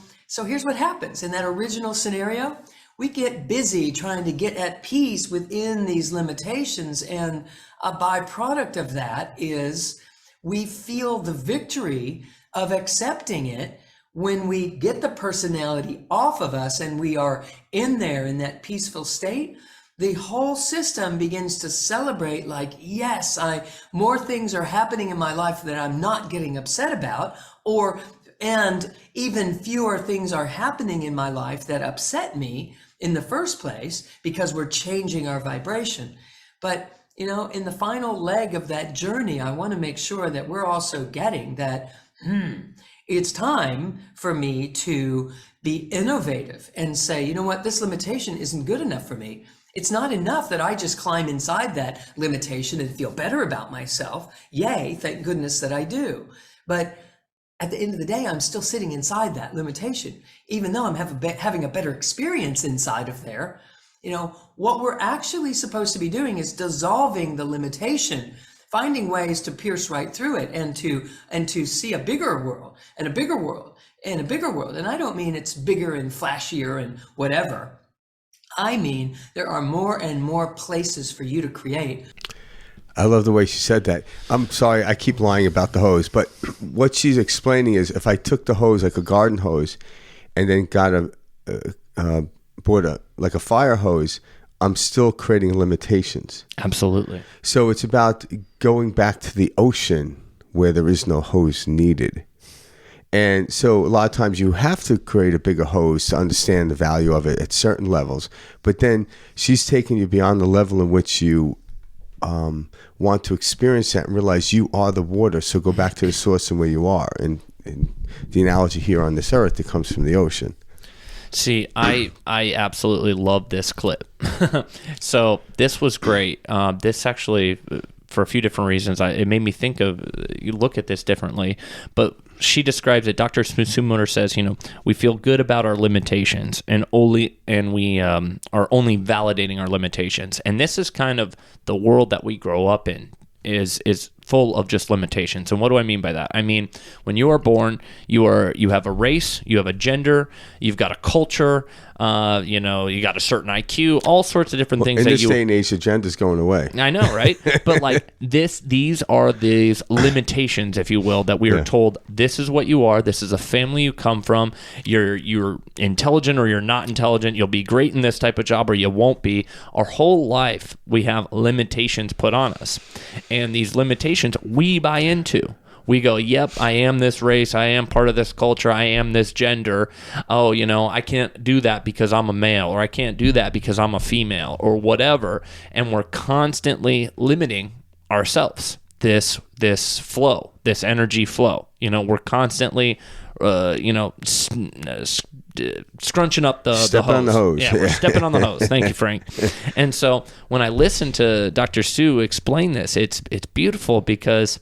here's what happens. In that original scenario, we get busy trying to get at peace within these limitations. And a byproduct of that is we feel the victory of accepting it when we get the personality off of us and we are in there in that peaceful state. The whole system begins to celebrate like, yes, more things are happening in my life that I'm not getting upset about, and even fewer things are happening in my life that upset me in the first place, because we're changing our vibration. But, in the final leg of that journey, I want to make sure that we're also getting that, it's time for me to be innovative and say, you know what, this limitation isn't good enough for me. It's not enough that I just climb inside that limitation and feel better about myself. Yay, thank goodness that I do. But at the end of the day, I'm still sitting inside that limitation, even though I'm having a better experience inside of there. What we're actually supposed to be doing is dissolving the limitation, finding ways to pierce right through it and to see a bigger world and a bigger world and a bigger world. And I don't mean it's bigger and flashier and whatever. I mean, there are more and more places for you to create. I love the way she said that. I'm sorry, I keep lying about the hose, but what she's explaining is if I took the hose like a garden hose and then got bought a fire hose, I'm still creating limitations. Absolutely. So it's about going back to the ocean where there is no hose needed. And so a lot of times you have to create a bigger hose to understand the value of it at certain levels. But then she's taking you beyond the level in which you want to experience that and realize you are the water. So go back to the source and where you are. And the analogy here on this earth, it comes from the ocean. See, I absolutely love this clip. So this was great. This actually, for a few different reasons, it made me think of, you look at this differently, but she describes it. Dr. Morter says, we feel good about our limitations and we are only validating our limitations. And this is kind of the world that we grow up in, is full of just limitations. And what do I mean by that? I mean, when you are born, you have a race, you have a gender, you've got a culture, you got a certain IQ, all sorts of different things. In this day and age, the gender's going away. I know, right? But like these are these limitations, if you will, that we are told this is what you are. This is a family you come from. You're intelligent or you're not intelligent. You'll be great in this type of job or you won't be. Our whole life, we have limitations put on us. And these limitations we buy into. We go, yep, I am this race. I am part of this culture. I am this gender. Oh, I can't do that because I'm a male, or I can't do that because I'm a female, or whatever. And we're constantly limiting ourselves. This flow, this energy flow. We're constantly, scrunching up the hose. On the hose. Yeah, we're stepping on the hose. Thank you, Frank. And so when I listen to Dr. Sue explain this, it's beautiful because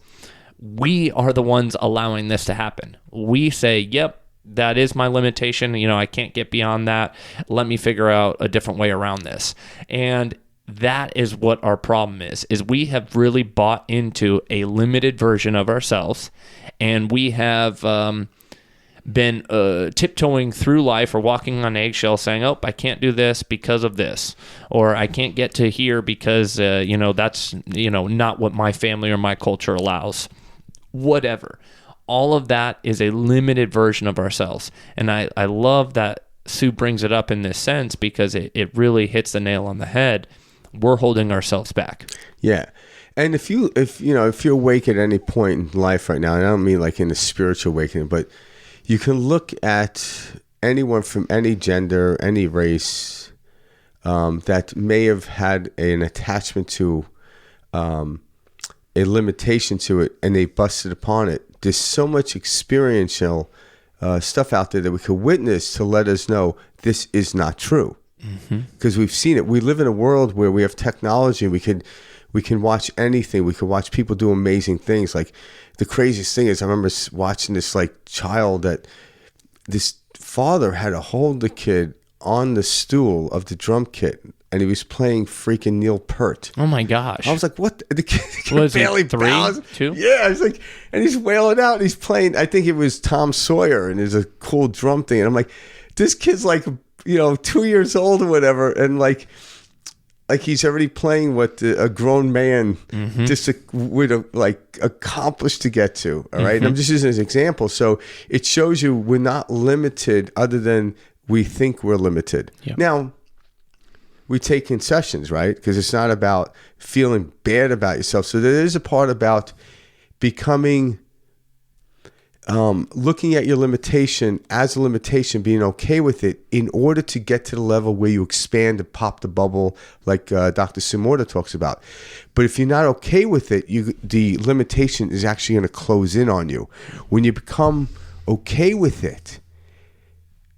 we are the ones allowing this to happen. We say, yep, that is my limitation. I can't get beyond that. Let me figure out a different way around this. And that is what our problem is we have really bought into a limited version of ourselves, and we have been tiptoeing through life or walking on eggshells saying, oh, I can't do this because of this, or I can't get to here because, that's, not what my family or my culture allows. Whatever. All of that is a limited version of ourselves. And I love that Sue brings it up in this sense because it really hits the nail on the head. We're holding ourselves back. Yeah. And if you're awake at any point in life right now, and I don't mean like in a spiritual awakening, but you can look at anyone from any gender, any race, that may have had an attachment to a limitation to it, and they busted upon it. There's so much experiential stuff out there that we could witness to let us know this is not true. Because we've seen it. We live in a world where we have technology. We can watch anything. We can watch people do amazing things. Like the craziest thing is I remember watching this like child that this father had to hold the kid on the stool of the drum kit, and he was playing freaking Neil Peart. Oh my gosh! I was like, "What?" The kid Was barely it 3, 2? Yeah, I was like, and he's wailing out. And he's playing. I think it was Tom Sawyer, and there's a cool drum thing. And I'm like, this kid's like, 2 years old or whatever, and like he's already playing what a grown man just would have like accomplished to get to. All right, and I'm just using as an example. So it shows you we're not limited, other than we think we're limited. Yep. Now, we take concessions, right? Because it's not about feeling bad about yourself. So there is a part about becoming, looking at your limitation as a limitation, being okay with it in order to get to the level where you expand and pop the bubble, like Dr. Morter talks about. But if you're not okay with it, the limitation is actually going to close in on you. When you become okay with it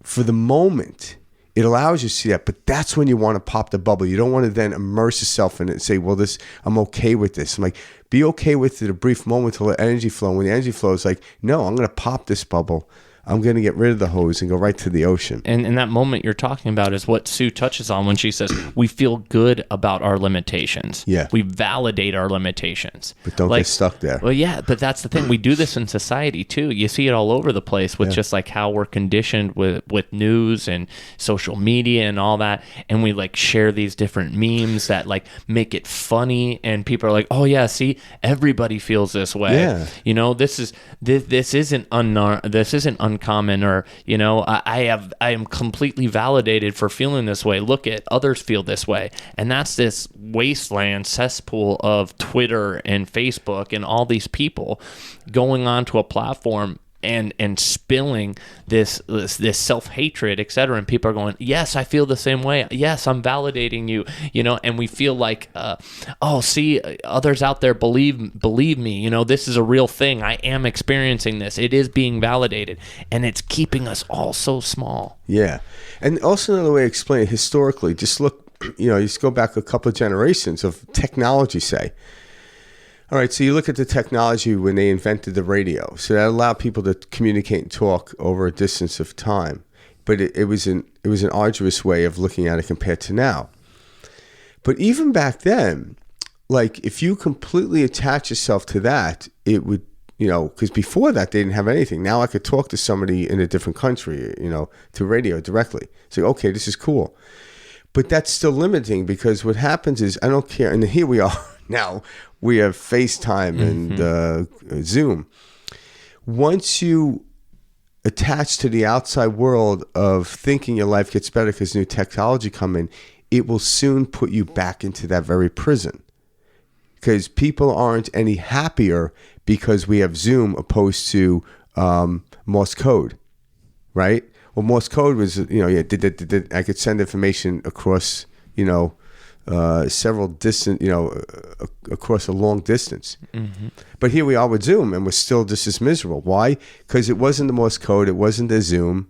for the moment, it allows you to see that, but that's when you want to pop the bubble. You don't want to then immerse yourself in it and say, well, I'm okay with this. I'm like, be okay with it a brief moment to let energy flow. And when the energy flows, like, no, I'm going to pop this bubble. I'm going to get rid of the hose and go right to the ocean. And in that moment you're talking about is what Sue touches on when she says we feel good about our limitations. Yeah. We validate our limitations. But don't get stuck there. Well, yeah, but that's the thing. We do this in society too. You see it all over the place with just like how we're conditioned with news and social media and all that. And we like share these different memes that like make it funny. And people are like, oh yeah, see, everybody feels this way. Yeah. This isn't uncommon, or I am completely validated for feeling this way. Look at others feel this way. And that's this wasteland cesspool of Twitter and Facebook and all these people going onto a platform and spilling this self-hatred, etc. And people are going, yes, I feel the same way. Yes, I'm validating you, and we feel like, oh, see, others out there believe me, this is a real thing. I am experiencing this. It is being validated, and it's keeping us all so small. Yeah. And also another way to explain it historically, just look, you just go back a couple of generations of technology, say. All right, so you look at the technology when they invented the radio. So that allowed people to communicate and talk over a distance of time. But it was an arduous way of looking at it compared to now. But even back then, like if you completely attach yourself to that, it would, because before that they didn't have anything. Now I could talk to somebody in a different country, through radio directly. Say, okay, this is cool. But that's still limiting, because what happens is, I don't care. And here we are now. We have FaceTime and Zoom. Once you attach to the outside world of thinking your life gets better because new technology come in, it will soon put you back into that very prison. Because people aren't any happier because we have Zoom opposed to Morse code, right? Well, Morse code was, I could send information across, several distant, across a long distance. Mm-hmm. But here we are with Zoom, and we're still just as miserable. Why? Because it wasn't the Morse code, it wasn't the Zoom,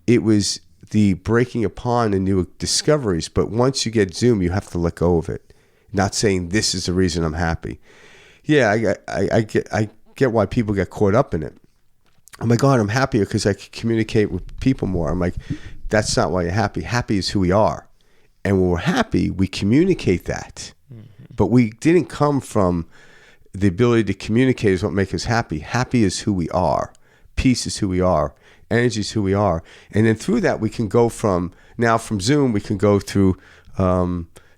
it was the breaking upon and new discoveries. But once you get Zoom, you have to let go of it. Not saying this is the reason I'm happy. Yeah, I get why people get caught up in it. Oh my God, I'm happier because I can communicate with people more. I'm like, that's not why you're happy. Happy is who we are. And when we're happy, we communicate that. Mm-hmm. But we didn't come from the ability to communicate is what makes us happy. Happy is who we are. Peace is who we are. Energy is who we are. And then through that, we can go from Zoom, we can go through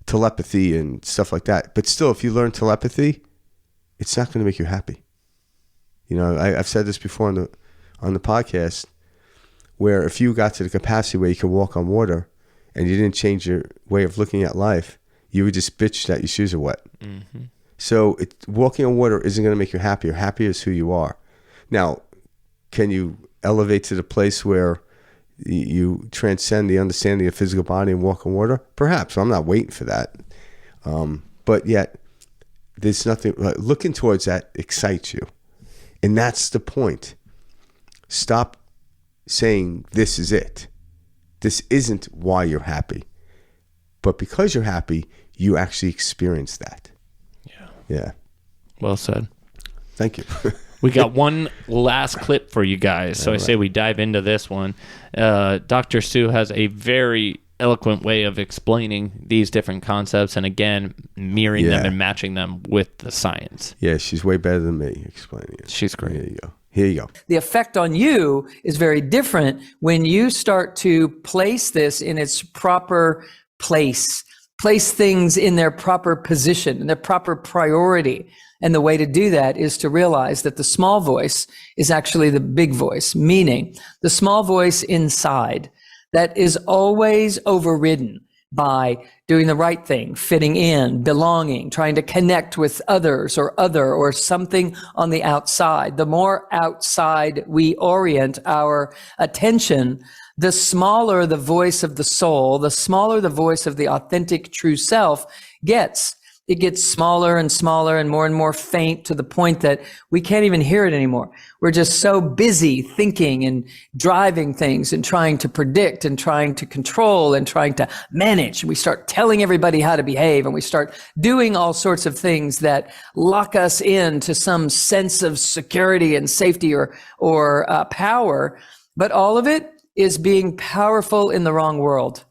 telepathy and stuff like that. But still, if you learn telepathy, it's not going to make you happy. I've said this before on the podcast, where if you got to the capacity where you can walk on water, and you didn't change your way of looking at life, you would just bitch that your shoes are wet. Mm-hmm. So walking on water isn't going to make you happier. Happy is who you are. Now, can you elevate to the place where you transcend the understanding of physical body and walk on water? Perhaps. I'm not waiting for that. But yet, there's nothing, looking towards that excites you. And that's the point. Stop saying this is it. This isn't why you're happy. But because you're happy, you actually experience that. Yeah. Yeah. Well said. Thank you. We got one last clip for you guys. So I say we dive into this one. Dr. Sue has a very eloquent way of explaining these different concepts and, again, mirroring them and matching them with the science. Yeah, she's way better than me explaining it. She's great. Here you go. Here you go. The effect on you is very different when you start to place this in its proper place things in their proper position, in their proper priority. And the way to do that is to realize that the small voice is actually the big voice, meaning the small voice inside that is always overridden by doing the right thing, fitting in, belonging, trying to connect with others or something on the outside. The more outside we orient our attention, the smaller the voice of the soul, the smaller the voice of the authentic true self gets. It gets smaller and smaller and more faint to the point that we can't even hear it anymore. We're just so busy thinking and driving things and trying to predict and trying to control and trying to manage. We start telling everybody how to behave, and we start doing all sorts of things that lock us into some sense of security and safety or power. But all of it is being powerful in the wrong world.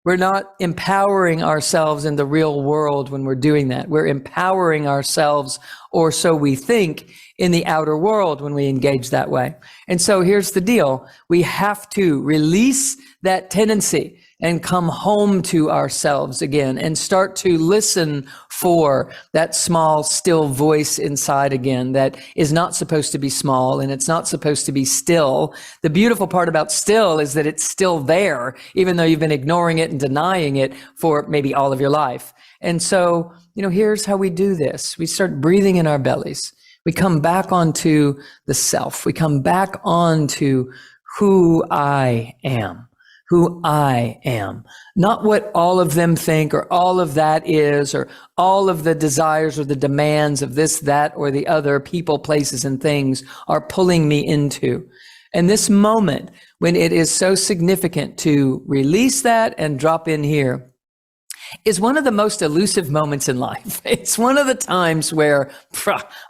We're not empowering ourselves in the real world when we're doing that. We're empowering ourselves, or so we think, in the outer world when we engage that way. And so here's the deal. We have to release that tendency and come home to ourselves again and start to listen for that small, still voice inside again that is not supposed to be small and it's not supposed to be still. The beautiful part about still is that it's still there, even though you've been ignoring it and denying it for maybe all of your life. And so, here's how we do this. We start breathing in our bellies. We come back onto the self. We come back onto who I am. Who I am, not what all of them think or all of that is, or all of the desires or the demands of this, that, or the other people, places, and things are pulling me into. And this moment, when it is so significant to release that and drop in here, is one of the most elusive moments in life. It's one of the times where,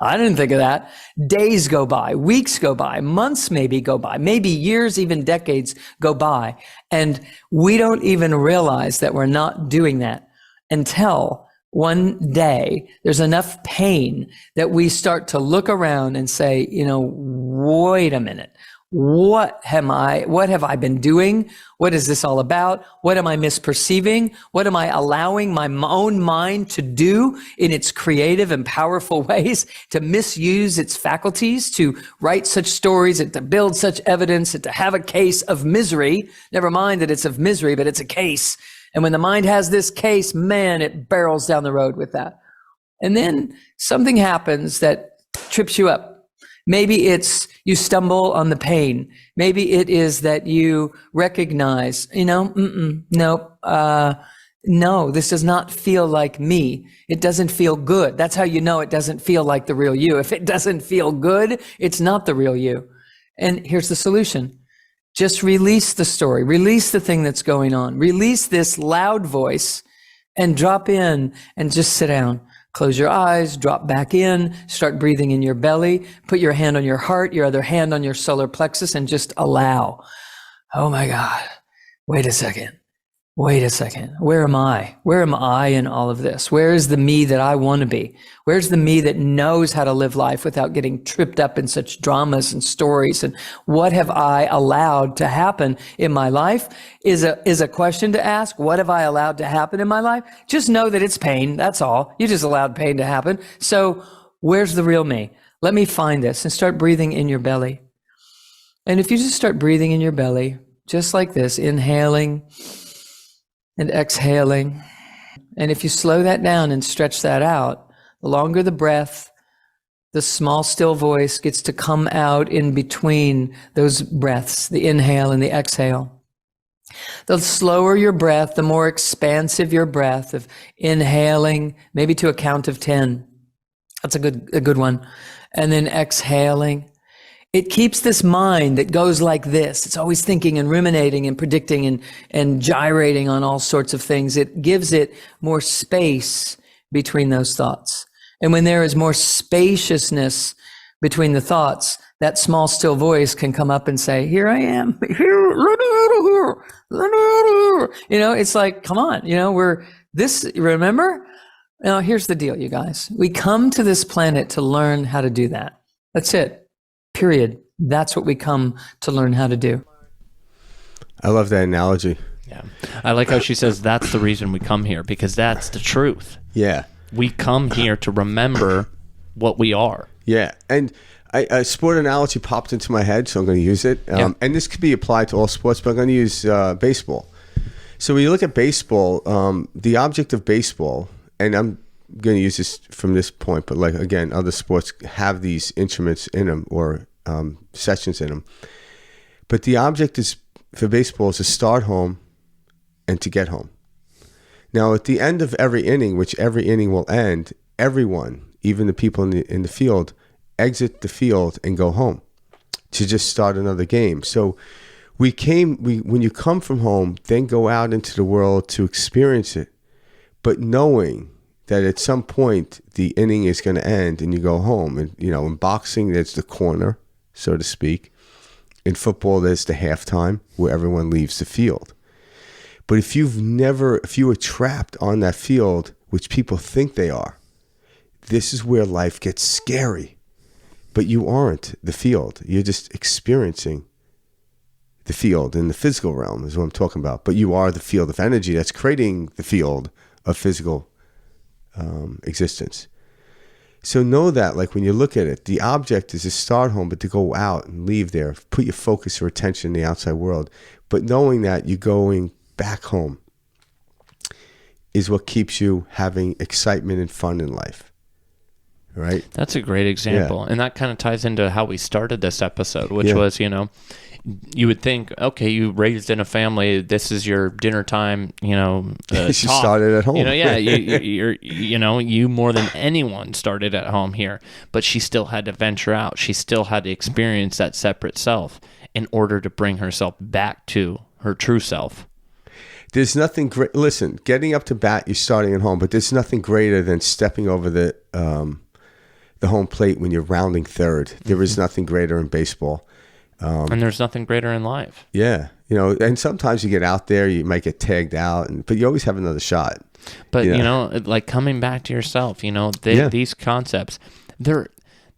I didn't think of that. Days go by, weeks go by, months maybe go by, maybe years, even decades go by. And we don't even realize that we're not doing that until one day there's enough pain that we start to look around and say, wait a minute. What have I been doing? What is this all about? What am I misperceiving? What am I allowing my own mind to do in its creative and powerful ways, to misuse its faculties, to write such stories and to build such evidence and to have a case of misery? Never mind that it's of misery, but it's a case. And when the mind has this case, man, it barrels down the road with that. And then something happens that trips you up. Maybe it's you stumble on the pain. Maybe it is that you recognize, no, this does not feel like me. It doesn't feel good. That's how you know it doesn't feel like the real you. If it doesn't feel good, it's not the real you. And here's the solution. Just release the story. Release the thing that's going on. Release this loud voice and drop in and just sit down. Close your eyes, drop back in, start breathing in your belly, put your hand on your heart, your other hand on your solar plexus, and just allow. Oh my God, wait a second. Where am I? Where am I in all of this? Where is the me that I want to be? Where's the me that knows how to live life without getting tripped up in such dramas and stories? And what have I allowed to happen in my life is a question to ask. What have I allowed to happen in my life? Just know that it's pain. That's all. You just allowed pain to happen. So where's the real me? Let me find this, and start breathing in your belly. And if you just start breathing in your belly, just like this, inhaling and exhaling. And if you slow that down and stretch that out, the longer the breath, the small, still voice gets to come out in between those breaths, the inhale and the exhale. The slower your breath, the more expansive your breath of inhaling, maybe to a count of 10. That's a good one. And then exhaling. It keeps this mind that goes like this. It's always thinking and ruminating and predicting and gyrating on all sorts of things. It gives it more space between those thoughts. And when there is more spaciousness between the thoughts, that small, still voice can come up and say, here I am, here, let me out of here, let me out of here. You know, it's like, come on, you know, remember? Now, here's the deal, you guys. We come to this planet to learn how to do that. That's it. Period. That's what we come to learn how to do. I love that analogy. Yeah. I like how she says that's the reason we come here, because that's the truth. Yeah. We come here to remember what we are. Yeah. And a sport analogy popped into my head, so I'm going to use it. And this could be applied to all sports, but I'm going to use baseball. So when you look at baseball, the object of baseball, and I'm going to use this from this point, but like, again, other sports have these instruments in them or sessions in them. But the object is for baseball is to start home and to get home. Now, at the end of every inning, which every inning will end, everyone, even the people in the field, exit the field and go home to just start another game. So when you come from home, then go out into the world to experience it, but knowing that at some point the inning is going to end and you go home. And, you know, in boxing, there's the corner, so to speak. In football, there's the halftime where everyone leaves the field. But if you were trapped on that field, which people think they are, this is where life gets scary. But you aren't the field. You're just experiencing the field in the physical realm is what I'm talking about. But you are the field of energy that's creating the field of physical existence. So know that, like, when you look at it, the object is to start home, but to go out and leave there, put your focus or attention in the outside world. But knowing that you're going back home is what keeps you having excitement and fun in life. Right? That's a great example. Yeah. And that kind of ties into how we started this episode, which was, you know, you would think, okay, you raised in a family, this is your dinner time, you know, you started at home. You know, yeah, you more than anyone started at home here, but she still had to venture out. She still had to experience that separate self in order to bring herself back to her true self. There's nothing great. Listen, getting up to bat, you're starting at home, but there's nothing greater than stepping over the home plate when you're rounding third. There is nothing greater in baseball. And there's nothing greater in life. Yeah. You know, and sometimes you get out there, you might get tagged out, but you always have another shot. But, you know, like coming back to yourself, you know, these concepts, there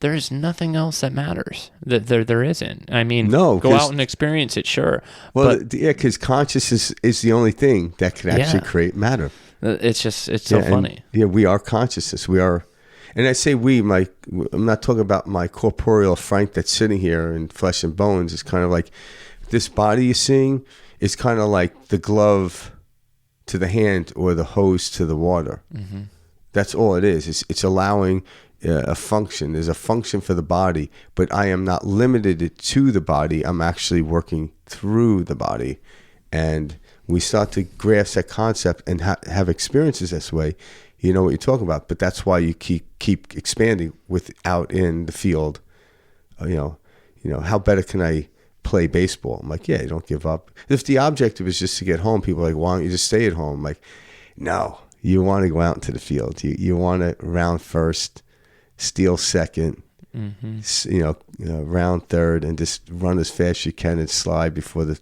is nothing else that matters. There isn't. I mean, go out and experience it, sure. Well, because consciousness is the only thing that can actually create matter. It's so funny. We are consciousness. We are. And I say I'm not talking about my corporeal Frank that's sitting here in flesh and bones. It's kind of like this body you're seeing is kind of like the glove to the hand or the hose to the water. Mm-hmm. That's all it is. It's allowing a function. There's a function for the body, but I am not limited to the body. I'm actually working through the body. And we start to grasp that concept and have experiences this way. You know what you're talking about, but that's why you keep expanding out in the field. You know, how better can I play baseball? I'm like, you don't give up. If the objective is just to get home, people are like, why don't you just stay at home? I'm like, no, you want to go out into the field. You want to round first, steal second, round third, and just run as fast as you can and slide before the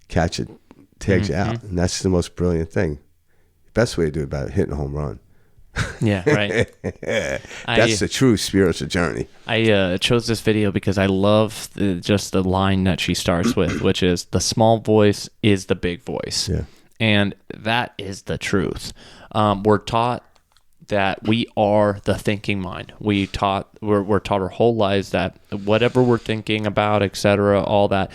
catcher tags you out. And that's the most brilliant thing. Best way to do it about hitting a home run. Yeah, right. That's the true spiritual journey. I chose this video because I love just the line that she starts with, which is the small voice is the big voice. Yeah. And that is the truth. We're taught that we are the thinking mind. We're taught our whole lives that whatever we're thinking about, etc., all that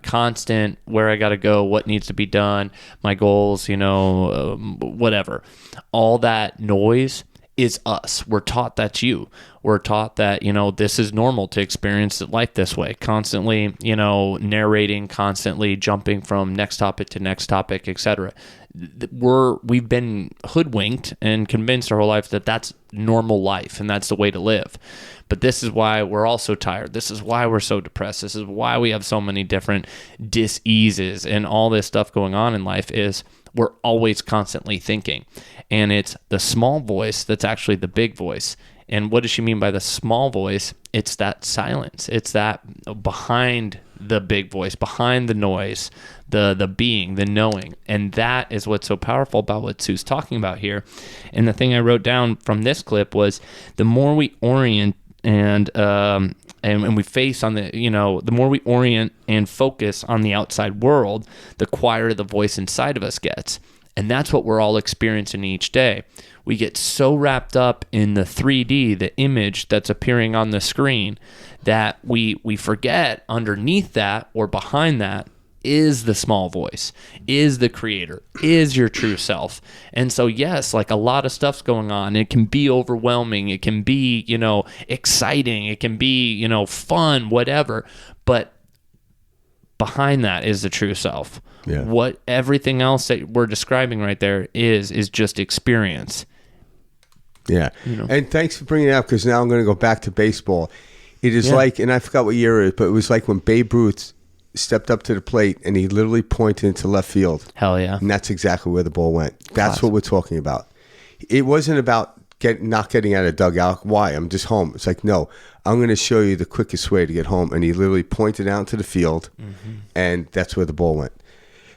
constant, where I got to go, what needs to be done, my goals, whatever, all that noise is us. We're taught that's you. We're taught that, this is normal to experience life this way, constantly, narrating, constantly jumping from next topic to next topic, etc. We've been hoodwinked and convinced our whole life that that's normal life and that's the way to live. But this is why we're all so tired. This is why we're so depressed. This is why we have so many different dis-eases and all this stuff going on in life is we're always constantly thinking. And it's the small voice that's actually the big voice. And what does she mean by the small voice? It's that silence. It's that behind the big voice, behind the noise, the being, the knowing. And that is what's so powerful about what Sue's talking about here. And the thing I wrote down from this clip was the more we orient and we face on the, the more we orient and focus on the outside world, the quieter the voice inside of us gets. And that's what we're all experiencing each day. We get so wrapped up in the 3D, the image that's appearing on the screen, that we forget underneath that or behind that is the small voice, is the creator, is your true self. And so, yes, like a lot of stuff's going on. It can be overwhelming. It can be, exciting. It can be, fun, whatever. But behind that is the true self. Yeah. What everything else that we're describing right there is just experience. Yeah. And thanks for bringing it up, because now I'm going to go back to baseball. It is like, and I forgot what year it is, but it was like when Babe Ruth stepped up to the plate and he literally pointed into left field. Hell yeah. And that's exactly where the ball went. That's what we're talking about. It wasn't about not getting out of the dugout. Why? I'm just home. It's like, no, I'm going to show you the quickest way to get home. And he literally pointed out to the field, and that's where the ball went.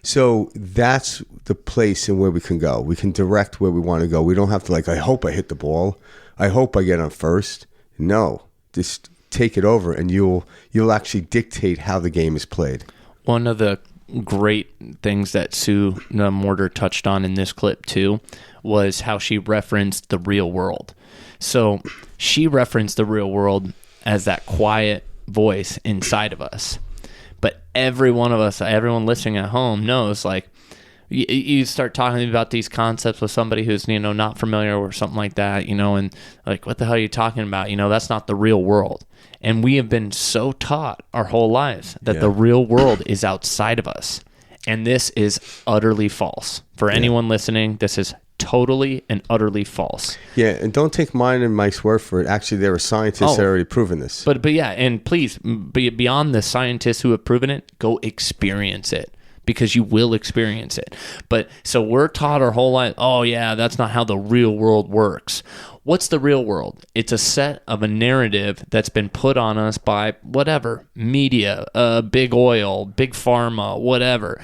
So that's the place and where we can go. We can direct where we want to go. We don't have to I hope I hit the ball. I hope I get on first. No, just take it over, and you'll actually dictate how the game is played. One of the great things that Sue Morter touched on in this clip too was how she referenced the real world. So she referenced the real world as that quiet voice inside of us. But every one of us, everyone listening at home knows, you start talking about these concepts with somebody who's, not familiar or something like that, and like, what the hell are you talking about? That's not the real world. And we have been so taught our whole lives that the real world is outside of us. And this is utterly false. For anyone listening, this is totally and utterly false. Yeah, and don't take mine and Mike's word for it. Actually, there are scientists that have already proven this. But yeah, and please, beyond the scientists who have proven it, go experience it, because you will experience it. But so we're taught our whole life, oh yeah, that's not how the real world works. What's the real world? It's a set of a narrative that's been put on us by whatever, media, big oil, big pharma, whatever.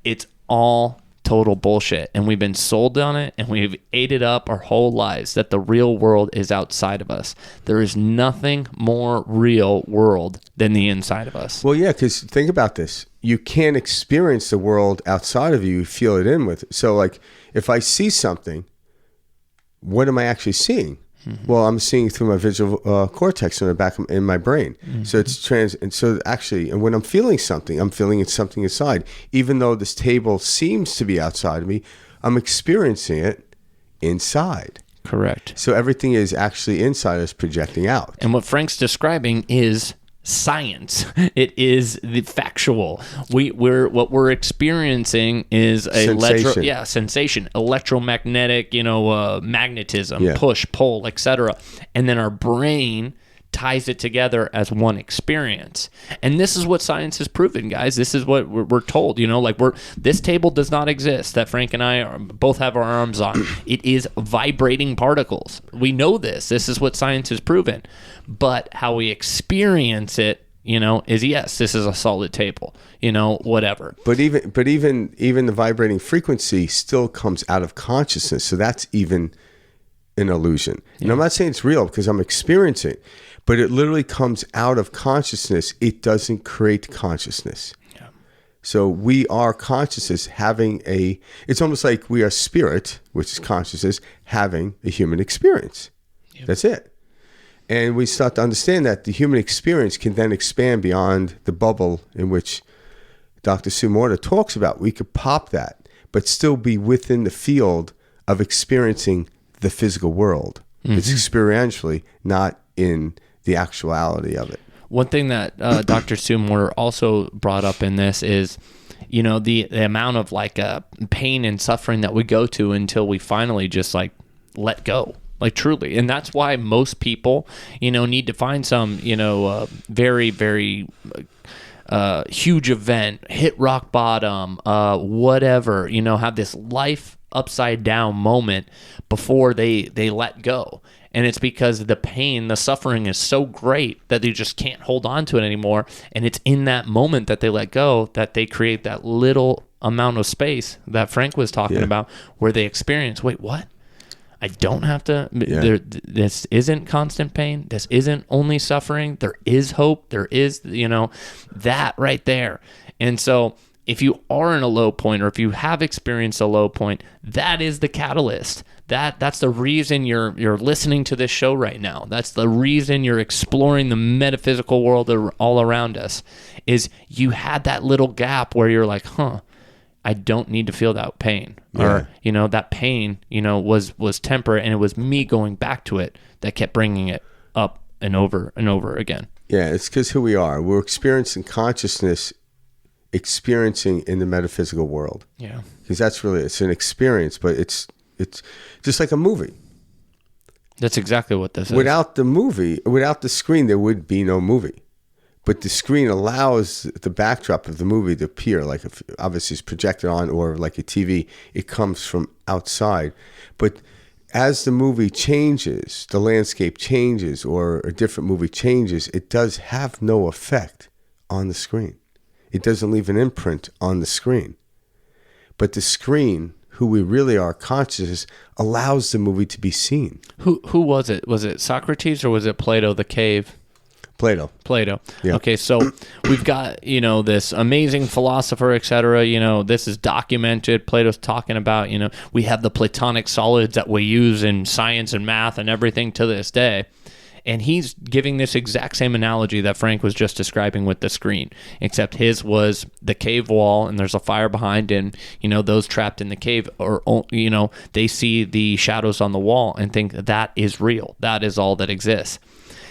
It's all total bullshit, and we've been sold on it, and we've ate it up our whole lives, that the real world is outside of us. There is nothing more real world than the inside of us. Well, yeah, because think about this. You can't experience the world outside of you. You feel it in with. So, if I see something, what am I actually seeing? Well, I'm seeing through my visual cortex in the back in my brain. So it's and so actually, and when I'm feeling something, I'm feeling something inside. Even though this table seems to be outside of me, I'm experiencing it inside. Correct. So everything is actually inside us projecting out. And what Frank's describing is science. It is the factual. What we're experiencing is a sensation, electromagnetic, magnetism, push, pull, etc. And then our brain ties it together as one experience. And this is what science has proven, guys. This is what we're told, this table does not exist that Frank and I both have our arms on. It is vibrating particles. We know this. This is what science has proven. But how we experience it, is yes, this is a solid table, whatever. But even the vibrating frequency still comes out of consciousness. So that's even an illusion. And I'm not saying it's real, because I'm experiencing it, but it literally comes out of consciousness. It doesn't create consciousness. Yeah. So we are consciousness it's almost like we are spirit, which is consciousness, having a human experience. Yep. That's it. And we start to understand that the human experience can then expand beyond the bubble in which Dr. Sue Morter talks about. We could pop that, but still be within the field of experiencing the physical world. It's experientially, not in the actuality of it. One thing that Dr. Sue Morter also brought up in this is, the amount of pain and suffering that we go to until we finally just let go. Truly. And that's why most people, need to find some, very, very huge event, hit rock bottom, whatever, have this life upside down moment before they let go. And it's because the pain, the suffering is so great that they just can't hold on to it anymore. And it's in that moment that they let go that they create that little amount of space that Frank was talking about, where they experience, wait, what? I don't have to, this isn't constant pain. This isn't only suffering. There is hope. There is, that right there. And so if you are in a low point, or if you have experienced a low point, that is the catalyst. That's the reason you're listening to this show right now. That's the reason you're exploring the metaphysical world all around us, is you had that little gap where you're like, I don't need to feel that pain. Or, that pain, was temporary, and it was me going back to it that kept bringing it up and over again. Yeah, it's because who we are. We're experiencing consciousness, experiencing in the metaphysical world. Yeah. Because that's really, it's an experience, but it's just like a movie. That's exactly what this is. Without the screen, there would be no movie. But the screen allows the backdrop of the movie to appear, like if obviously it's projected on, or like a TV, it comes from outside. But as the movie changes, the landscape changes, or a different movie changes, it does have no effect on the screen. It doesn't leave an imprint on the screen. But the screen, who we really are, consciousness, allows the movie to be seen. Who was it? Was it Socrates, or was it Plato, the cave? Plato. Yeah. Okay, so we've got, this amazing philosopher, etc. This is documented. Plato's talking about, we have the Platonic solids that we use in science and math and everything to this day. And he's giving this exact same analogy that Frank was just describing with the screen, except his was the cave wall, and there's a fire behind, and, those trapped in the cave, or, they see the shadows on the wall and think that is real. That is all that exists.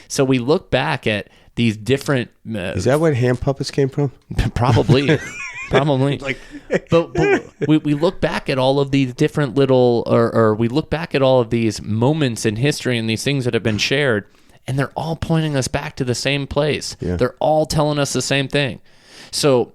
So we look back at these different... is that where hand puppets came from? Probably. But we look back at all of these different little... Or we look back at all of these moments in history and these things that have been shared, and they're all pointing us back to the same place. Yeah. They're all telling us the same thing. So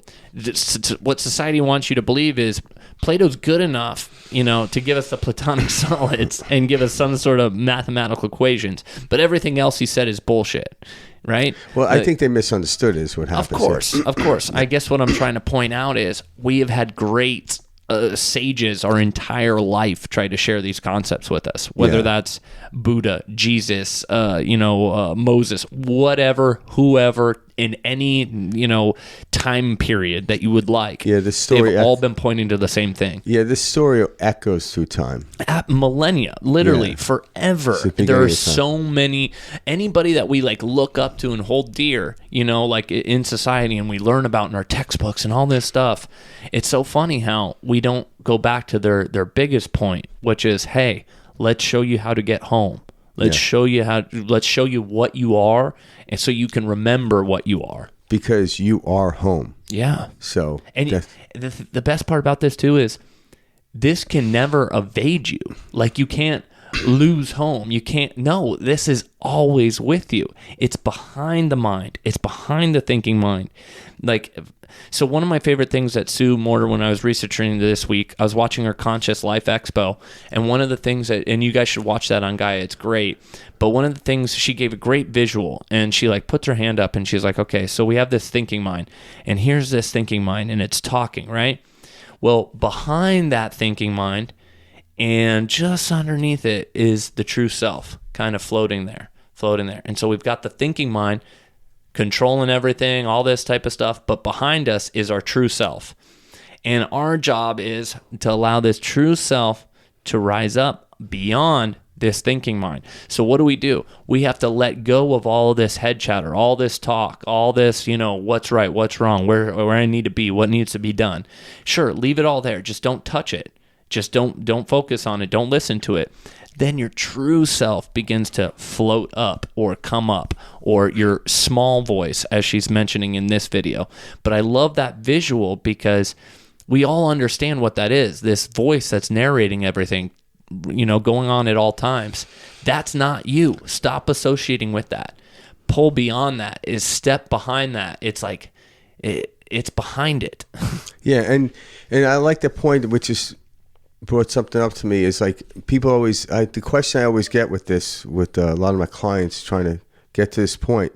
what society wants you to believe is Plato's good enough, to give us the Platonic solids and give us some sort of mathematical equations, but everything else he said is bullshit, right? Well, I think they misunderstood is what happened. Of course. I guess what I'm trying to point out is we have had great sages our entire life try to share these concepts with us, whether that's Buddha, Jesus, Moses, whatever, whoever, in any, time period that you would like. Yeah, the story... They've all been pointing to the same thing. Yeah, this story echoes through time. At millennia, literally, forever. There are so many... Anybody that we, look up to and hold dear, in society, and we learn about in our textbooks and all this stuff. It's so funny how we don't go back to their biggest point, which is, hey, let's show you how to get home. Let's show you what you are, and so you can remember what you are. Because you are home. Yeah. So, and the best part about this too is this can never evade you. You can't lose home. You can't. No, this is always with you. It's behind the mind. It's behind the thinking mind. So one of my favorite things that Sue Morter, when I was researching this week, I was watching her Conscious Life Expo, and one of the things and you guys should watch that on Gaia, it's great, but one of the things, she gave a great visual, and she puts her hand up, and she's like, okay, so we have this thinking mind, and here's this thinking mind, and it's talking, right? Well, behind that thinking mind, and just underneath it, is the true self, kind of floating there. And so we've got the thinking mind, controlling everything, all this type of stuff, but behind us is our true self. And our job is to allow this true self to rise up beyond this thinking mind. So what do? We have to let go of all this head chatter, all this talk, all this, what's right, what's wrong, where I need to be, what needs to be done. Sure, leave it all there. Just don't touch it. Just don't focus on it. Don't listen to it. Then your true self begins to float up or come up, or your small voice, as she's mentioning in this video. But I love that visual because we all understand what that is. This voice that's narrating everything, going on at all times. That's not you. Stop associating with that. Pull beyond that. Is step behind that. It's it's behind it. Yeah, and I like the point, which is brought something up to me. Is like people always, the question I always get with this, with a lot of my clients trying to get to this point,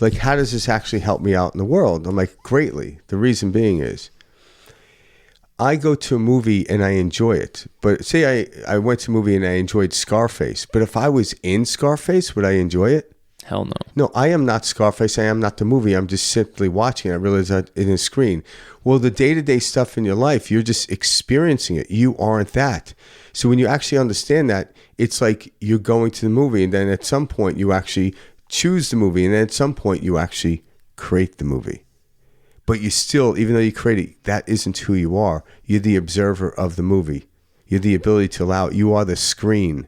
like, how does this actually help me out in the world? I'm like, greatly. The reason being is, I go to a movie and I enjoy it. But say I went to a movie and I enjoyed Scarface. But if I was in Scarface, would I enjoy it? Hell no. No, I am not Scarface. I am not the movie. I'm just simply watching it. I realize that in a screen. Well, the day-to-day stuff in your life, you're just experiencing it. You aren't that. So when you actually understand that, it's like you're going to the movie, and then at some point you actually choose the movie, and then at some point you actually create the movie. But you still, even though you create it, that isn't who you are. You're the observer of the movie. You're the ability to allow it. You are the screen.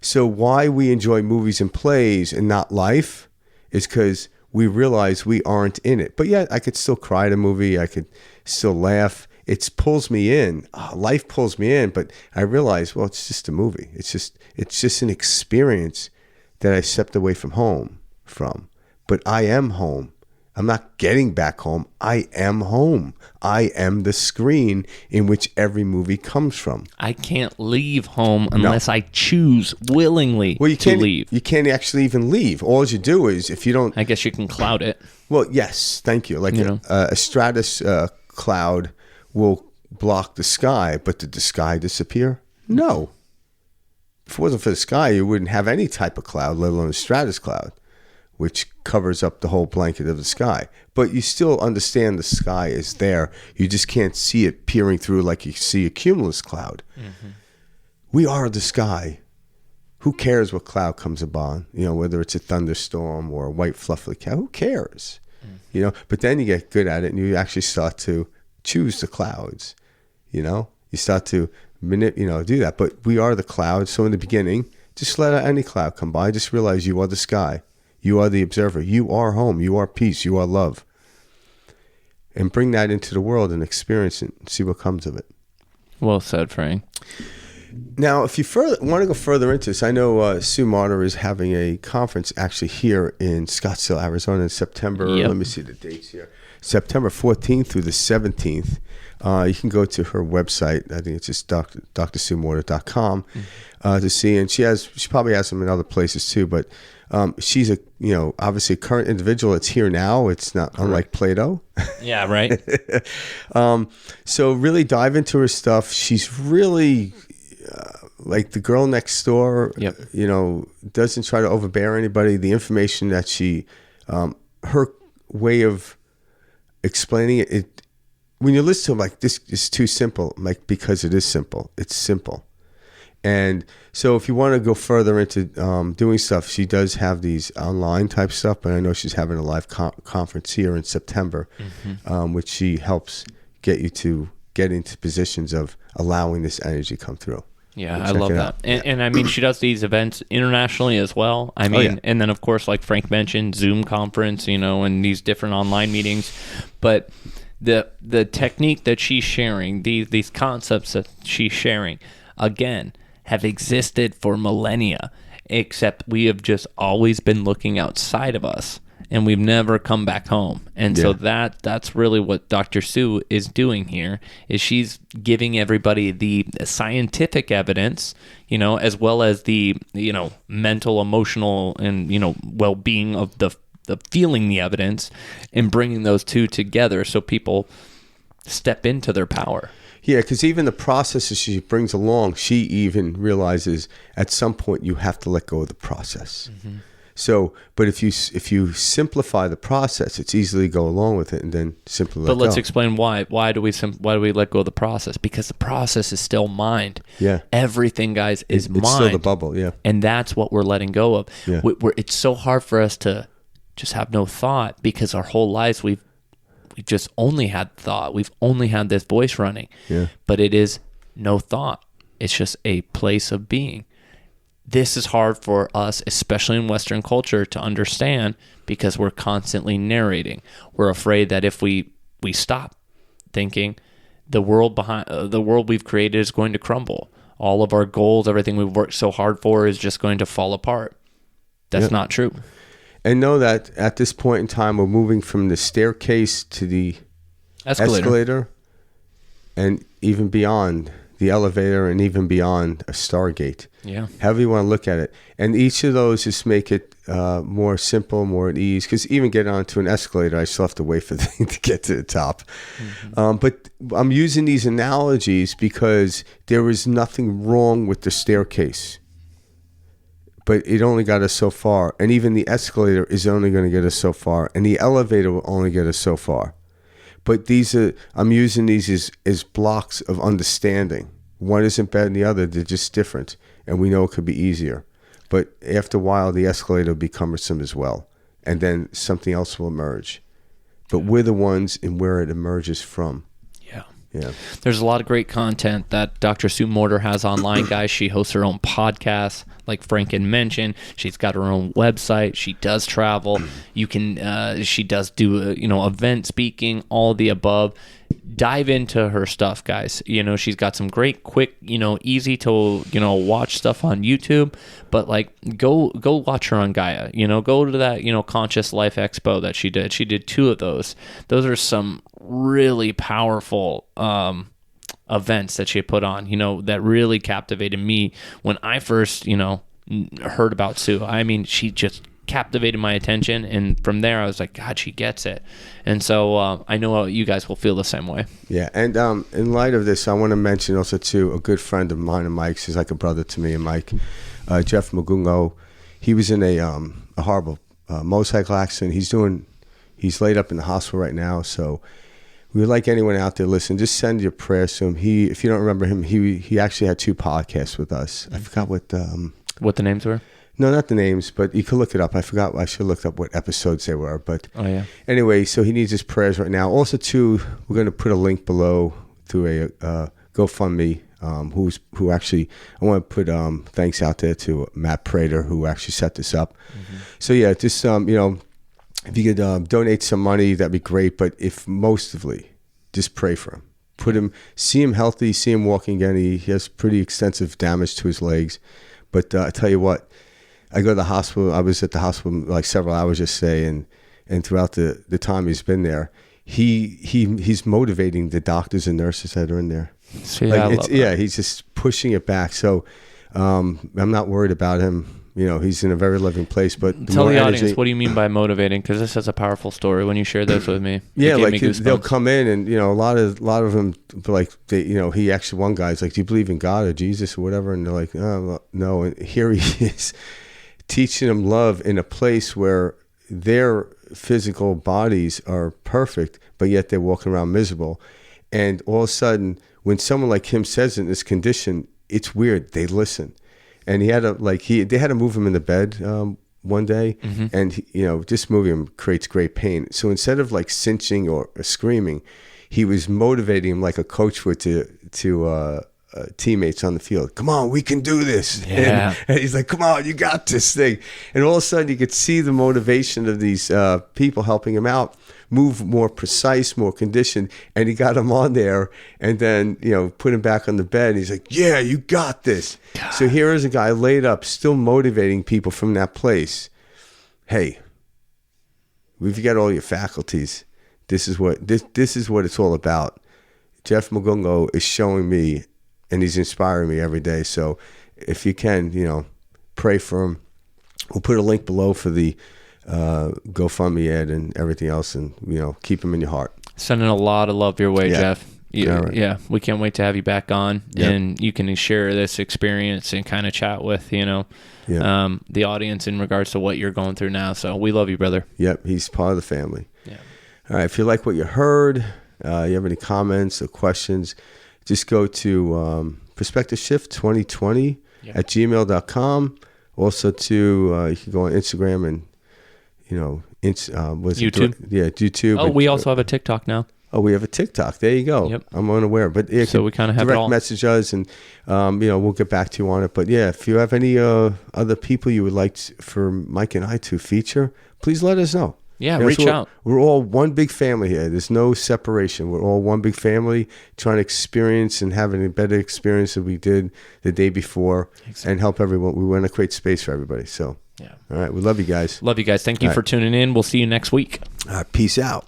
So why we enjoy movies and plays and not life is because we realize we aren't in it. But yet I could still cry at a movie. I could still laugh. It pulls me in. Life pulls me in. But I realize, well, it's just a movie. It's just an experience that I stepped away from home from. But I am home. I'm not getting back home. I am home. I am the screen in which every movie comes from. I can't leave home unless I choose willingly to leave. You can't actually even leave. All you do is, if you don't... I guess you can cloud it. Well, yes, thank you. Like a stratus cloud will block the sky, but did the sky disappear? No. If it wasn't for the sky, you wouldn't have any type of cloud, let alone a stratus cloud, which covers up the whole blanket of the sky. But you still understand the sky is there. You just can't see it peering through like you see a cumulus cloud. Mm-hmm. We are the sky. Who cares what cloud comes upon? Whether it's a thunderstorm or a white fluffy cloud, who cares? Mm-hmm. But then you get good at it and you actually start to choose the clouds. You start to do that. But we are the cloud. So in the beginning, just let any cloud come by. Just realize you are the sky. You are the observer. You are home. You are peace. You are love. And bring that into the world and experience it and see what comes of it. Well said, Frank. Now, if you want to go further into this, I know Sue Morter is having a conference actually here in Scottsdale, Arizona in September. Yep. Let me see the dates here. September 14th through the 17th. You can go to her website. I think it's just drsuemorter.com to see. And she probably has them in other places too, but she's obviously a current individual that's here now. It's not unlike Plato. Yeah, right. So really dive into her stuff. She's really like the girl next door. Yep. Doesn't try to overbear anybody. The information that she, her way of explaining it, when you listen to them, like, this is too simple, like, because it is simple. It's simple. And so if you want to go further into doing stuff, she does have these online type stuff, but I know she's having a live conference here in September, which she helps get you to get into positions of allowing this energy to come through. Yeah, I love that. And I mean, she does these events internationally as well. I mean, and then of course, like Frank mentioned, Zoom conference, and these different online meetings. But the technique that she's sharing, these concepts that she's sharing, again, have existed for millennia, except we have just always been looking outside of us, and we've never come back home. And so that's really what Dr. Sue is doing here, is she's giving everybody the scientific evidence, as well as the, mental, emotional, and, well-being of the feeling the evidence, and bringing those two together so people step into their power. Yeah, because even the processes she brings along, she even realizes at some point you have to let go of the process. Mm-hmm. So, but if you simplify the process, it's easy to go along with it and then simply let go. But let's explain why. Why do we let go of the process? Because the process is still mind. Yeah. Everything, guys, is mind. It's still the bubble, yeah. And that's what we're letting go of. Yeah. It's so hard for us to just have no thought, because our whole lives we've just only had thought. We've only had this voice running. Yeah. But it is no thought. It's just a place of being. This is hard for us, especially in Western culture, to understand, because we're constantly narrating. We're afraid that if we stop thinking, the world we've created is going to crumble. All of our goals, everything we've worked so hard for, is just going to fall apart. That's not true. And know that at this point in time, we're moving from the staircase to the escalator and even beyond the elevator, and even beyond a Stargate. Yeah. However you want to look at it. And each of those just make it more simple, more at ease. Because even getting onto an escalator, I still have to wait for the thing to get to the top. But I'm using these analogies because there is nothing wrong with the staircase. But it only got us so far. And even the escalator is only going to get us so far. And the elevator will only get us so far. But I'm using these as blocks of understanding. One isn't better than the other. They're just different. And we know it could be easier. But after a while, the escalator will be cumbersome as well. And then something else will emerge. But we're the ones in where it emerges from. Yeah. There's a lot of great content that Dr. Sue Morter has online, guys. She hosts her own podcast, like Franken mentioned. She's got her own website. She does travel. You can, she does do, event speaking, all the above. Dive into her stuff, guys. She's got some great, quick, easy to, watch stuff on YouTube. But like, go watch her on Gaia. Go to that, Conscious Life Expo that she did. She did 2 of those. Those are some really powerful events that she put on. That really captivated me when I first, heard about Sue. I mean, she just captivated my attention, and from there I was like, God, she gets it. And so I know you guys will feel the same way. Yeah. And in light of this, I want to mention also too a good friend of mine and Mike's. He's like a brother to me and Mike, Jeff Mugongo. He was in a horrible motorcycle accident. He's laid up in the hospital right now. So we would like anyone out there listening, just send your prayers to him. If you don't remember him, he actually had 2 podcasts with us. I forgot what the names were. No, not the names, but you can look it up. I forgot. I should have looked up what episodes they were. But anyway, so he needs his prayers right now. Also, too, we're going to put a link below to a GoFundMe. Who actually, I want to put thanks out there to Matt Prater, who actually set this up. So yeah, just if you could donate some money, that'd be great. But if mostly, just pray for him. Put him, see him healthy, see him walking again. He has pretty extensive damage to his legs. But I tell you what, I go to the hospital. I was at the hospital like several hours yesterday, and throughout the time he's been there, he's motivating the doctors and nurses that are in there. So, he's just pushing it back. So I'm not worried about him. He's in a very loving place. But tell the audience, what do you mean by motivating? Because this is a powerful story. When you shared this with me, yeah, like they'll come in, and a lot of them, like he actually, one guy's like, "Do you believe in God or Jesus or whatever?" And they're like, "Oh, no." And here he is teaching them love in a place where their physical bodies are perfect, but yet they're walking around miserable. And all of a sudden, when someone like him says in this condition, it's weird. They listen. And they had to move him in the bed one day, and just moving him creates great pain. So instead of like cinching or screaming, he was motivating him like a coach would to teammates on the field. Come on, we can do this. Yeah. And he's like, come on, you got this thing. And all of a sudden, you could see the motivation of these people helping him out move more precise, more conditioned, and he got him on there and then, put him back on the bed. And he's like, yeah, you got this. God. So here is a guy laid up, still motivating people from that place. Hey, if you got all your faculties, this is what it's all about. Jeff Mugongo is showing me, and he's inspiring me every day. So if you can, pray for him. We'll put a link below for the GoFundMe ad and everything else, and keep them in your heart. Sending a lot of love your way, Jeff. Right. Yeah, we can't wait to have you back on, and you can share this experience and kind of chat with the audience in regards to what you're going through now. So we love you, brother. Yep, he's part of the family. Yeah. All right, if you like what you heard, you have any comments or questions, just go to perspectiveshift2020 at gmail.com. Also, you can go on Instagram and YouTube. YouTube. Oh, we also have a TikTok now. Oh, we have a TikTok. There you go. Yep. I'm unaware, but so we kind of have it all. Direct message us, and we'll get back to you on it. But yeah, if you have any other people you would like for Mike and I to feature, please let us know. Yeah, reach out. We're all one big family here. There's no separation. We're all one big family trying to experience and having a better experience than we did the day before, and help everyone. We want to create space for everybody. So, yeah. All right. We love you guys. Love you guys. Thank you for tuning in. We'll see you next week. Peace out.